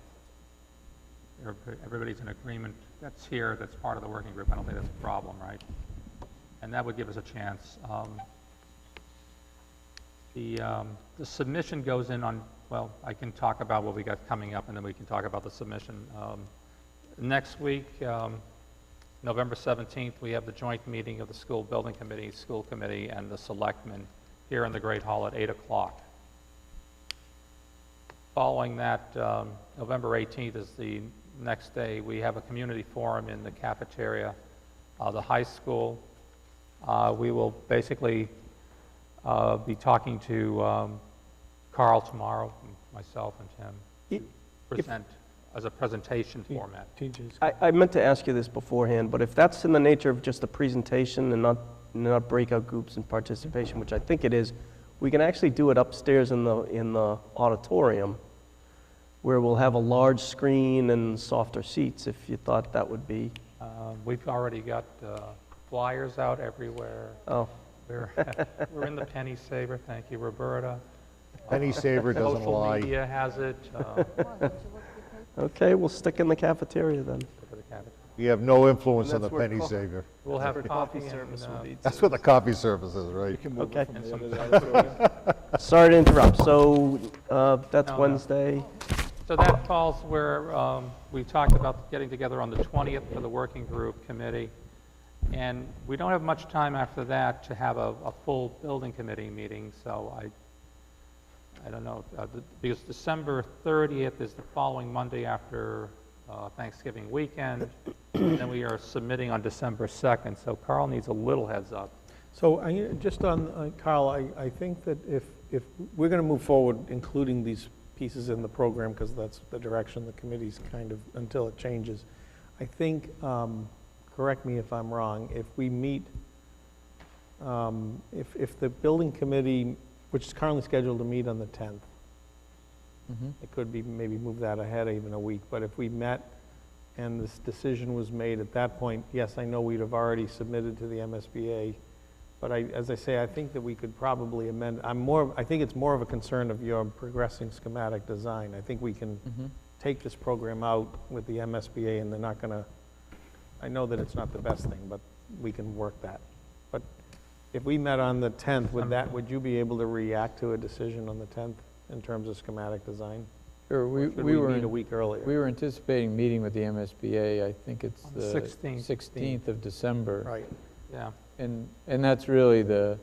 Everybody's in agreement. That's here, that's part of the working group. I don't think that's a problem, right? And that would give us a chance. The submission goes in on, well, I can talk about what we got coming up, and then we can talk about the submission. Next week, November 17th, we have the joint meeting of the school building committee, school committee, and the selectmen here in the Great Hall at 8 o'clock. Following that, November 18th is the next day. We have a community forum in the cafeteria of the high school. We will basically be talking to Carl tomorrow, myself and Tim, present as a presentation format. I meant to ask you this beforehand, but if that's in the nature of just a presentation and not breakout groups and participation, which I think it is, we can actually do it upstairs in the auditorium, where we'll have a large screen and softer seats, if you thought that would be. We've already got flyers out everywhere. Oh. We're in the Penny Saver, thank you, Roberta. Penny Saver doesn't lie. Social media has it. Okay, we'll stick in the cafeteria then. We have no influence on And the that's where penny co- saver. We'll have That's where coffee service and, will be. That's what the coffee service is, right? You can move Okay. it from the end of the auditorium. Sorry to interrupt. So that's No, no. Wednesday. So that falls where we talked about getting together on the 20th for the working group committee. And we don't have much time after that to have a full building committee meeting, so I don't know, because December 30th is the following Monday after Thanksgiving weekend, and then we are submitting on December 2nd, so Carl needs a little heads up. So just on, Carl, I think that if we're going to move forward, including these pieces in the program, because that's the direction the committee's kind of, until it changes, I think, correct me if I'm wrong, if we meet, if the building committee, which is currently scheduled to meet on the 10th, it could be maybe move that ahead even a week, but if we met and this decision was made at that point, yes, I know we'd have already submitted to the MSBA, but as I say, I think that we could probably amend. I think it's more of a concern of your progressing schematic design. I think we can take this program out with the MSBA, and they're not going to, I know that it's not the best thing, but we can work that. But if we met on the 10th, would you be able to react to a decision on the 10th in terms of schematic design? Sure, Or should we meet a week earlier? We were anticipating meeting with the MSBA, I think it's On the the 16th. 16th of December. Right. Yeah. And that's really the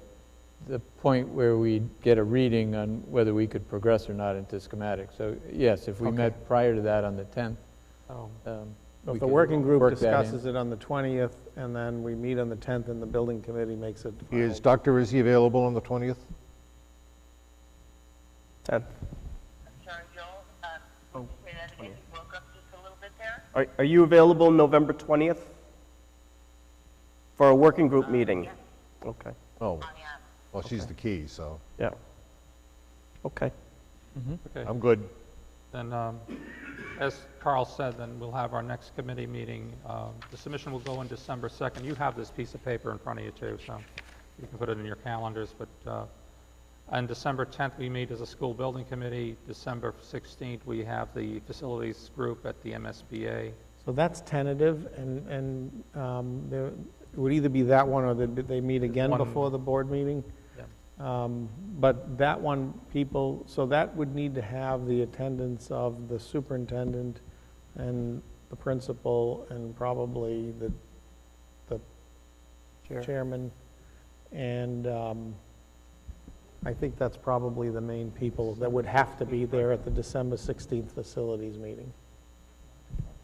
point where we get a reading on whether we could progress or not into schematic. So yes, if we met prior to that on the 10th, Oh. So we if the could working group work that in. discusses it on the 20th, and then we meet on the 10th, and the building committee makes it final. Is Dr. Rizzi available on the 20th? 10th. Sorry, Joel. Oh, Say that again. You woke up just a little bit there. Are you available November 20th for a working group meeting? Yeah. Okay. Oh, Well, she's the key, so Yeah. Okay. Okay. I'm good. Then, as Carl said, then we'll have our next committee meeting. The submission will go in December 2nd. You have this piece of paper in front of you too, so you can put it in your calendars. But on December 10th, we meet as a school building committee. December 16th, we have the facilities group at the MSBA. So that's tentative, and there would either be that one or they meet again One- before the board meeting. But that one, people, so that would need to have the attendance of the superintendent and the principal and probably the chairman. And I think that's probably the main people that would have to be there at the December 16th facilities meeting.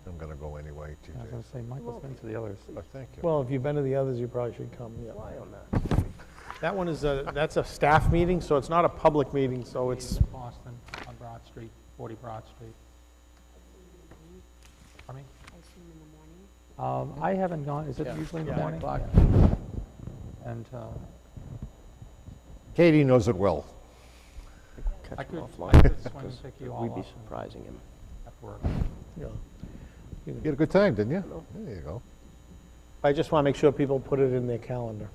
I'm going to go anyway, TJ. I was going to say, Michael's been to the others. Oh, thank you. Well, if you've been to the others, you probably should come, yeah. That one is that's a staff meeting, so it's not a public meeting, so it's, In Boston, on Broad Street, 40 Broad Street. Pardon me? I haven't gone, is it usually in the morning? Yeah. And Katie knows it well. I could swing and pick you all We'd be up surprising him. at work. yeah. You had a good time, didn't you? There you go. I just want to make sure people put it in their calendar.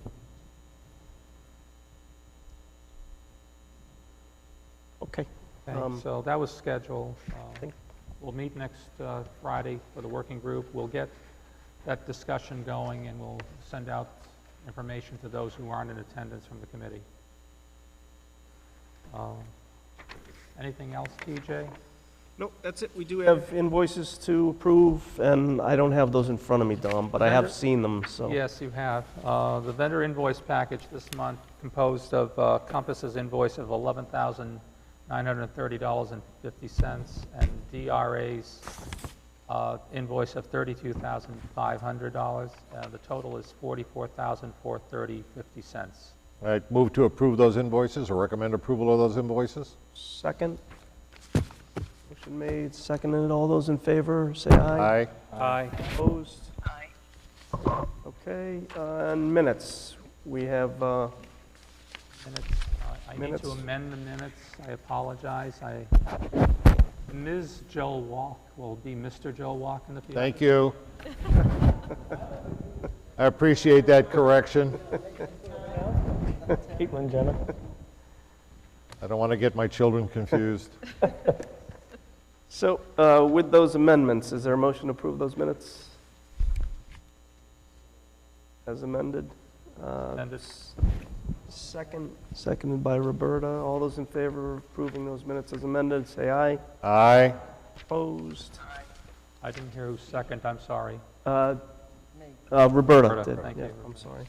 Okay. Okay, so that was scheduled. We'll meet next Friday for the working group. We'll get that discussion going, and we'll send out information to those who aren't in attendance from the committee. Anything else, TJ? Nope, that's it. We do have invoices to approve, and I don't have those in front of me, Dom, but I have seen them, so. Yes, you have. The vendor invoice package this month composed of Compass's invoice of $11,930.50 and DRA's invoice of $32,500. The total is $44,430.50. I move to approve those invoices or recommend approval of those invoices. Second. Motion made, seconded. All those in favor, say aye. Aye. Aye. Opposed? Aye. Okay, and minutes. We have, Minutes. I need Minutes. to amend the minutes. I apologize. Ms. Joe Walk will be Mr. Joe Walk in the future. Thank you. I appreciate that correction. Caitlin Jenner. I don't want to get my children confused. so with those amendments, is there a motion to approve those minutes? As amended? Amended. Seconded by Roberta. All those in favor of approving those minutes as amended, say aye. Aye. Opposed? I didn't hear who's second. I'm sorry. Roberta did. Thank Yeah, you. I'm sorry.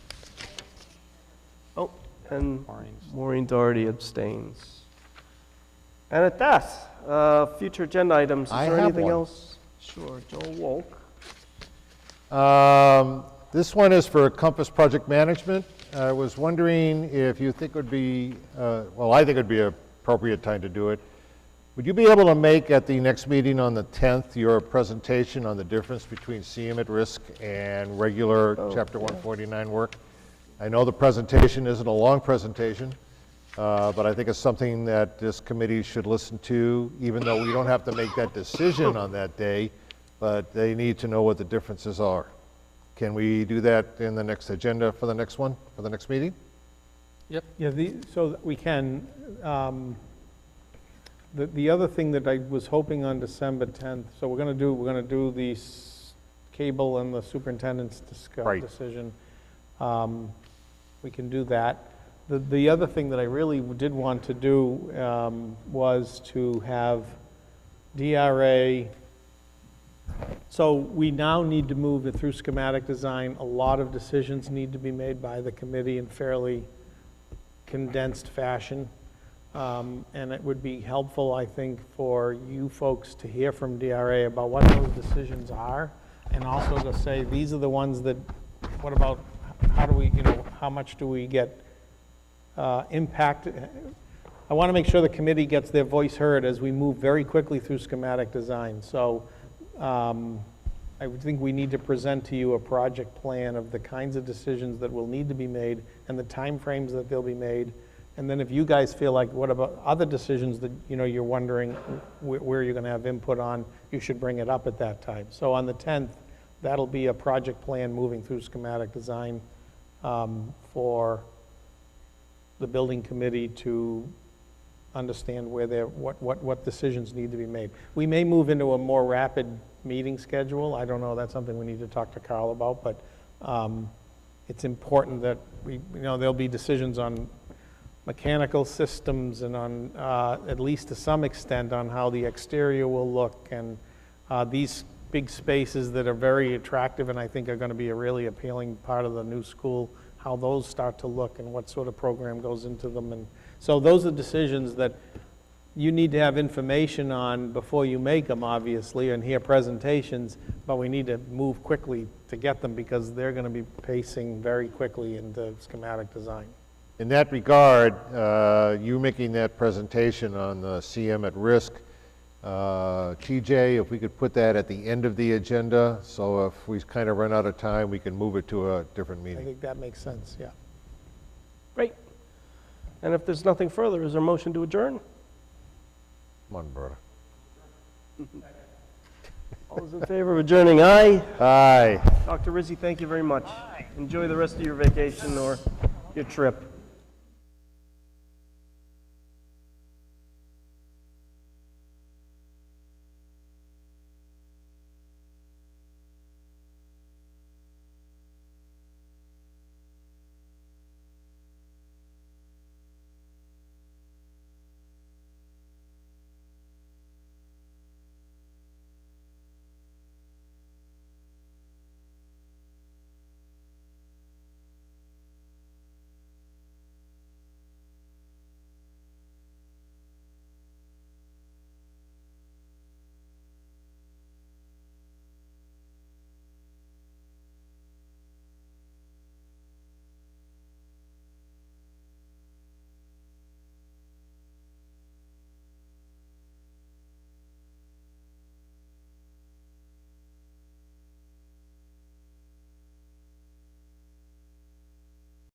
Oh, and Maureen's- Maureen Doherty abstains. And at that, future agenda items. Is I there have anything one. else? Sure. Joel Wolk. This one is for Compass Project Management. I was wondering if you think it would be, well, I think it would be an appropriate time to do it. Would you be able to make at the next meeting on the 10th your presentation on the difference between CM at risk and regular Chapter 149 work? I know the presentation isn't a long presentation, but I think it's something that this committee should listen to, even though we don't have to make that decision on that day, but they need to know what the differences are. Can we do that in the next agenda for the next one, for the next meeting? Yep. Yeah, so we can, the other thing that I was hoping on December 10th, so we're going to do the cable and the superintendent's Right. decision. We can do that. The other thing that I really did want to do was to have DRA. So we now need to move it through schematic design. A lot of decisions need to be made by the committee in fairly condensed fashion. And it would be helpful, I think, for you folks to hear from DRA about what those decisions are, and also to say, these are the ones that, what about, how do we, how much do we get impact? I want to make sure the committee gets their voice heard as we move very quickly through schematic design. So I I would think we need to present to you a project plan of the kinds of decisions that will need to be made and the timeframes that they'll be made. And then if you guys feel like, what about other decisions that, you're wondering where you're going to have input on, you should bring it up at that time. So on the 10th, that'll be a project plan moving through schematic design for the building committee to understand where what decisions need to be made. We may move into a more rapid meeting schedule. I don't know, that's something we need to talk to Carl about, but it's important that there'll be decisions on mechanical systems and on, at least to some extent, on how the exterior will look, and these big spaces that are very attractive and I think are going to be a really appealing part of the new school, how those start to look and what sort of program goes into them. And so those are decisions that you need to have information on before you make them, obviously, and hear presentations, but we need to move quickly to get them because they're going to be pacing very quickly into schematic design. In that regard, you making that presentation on the CM at risk, TJ, if we could put that at the end of the agenda, so if we kind of run out of time, we can move it to a different I meeting. think that makes sense, yeah. Great. And if there's nothing further, is there a motion to adjourn? Come on, brother. All those in favor of adjourning, aye? Aye. Dr. Rizzi, thank you very much. Enjoy the rest of your vacation or your trip.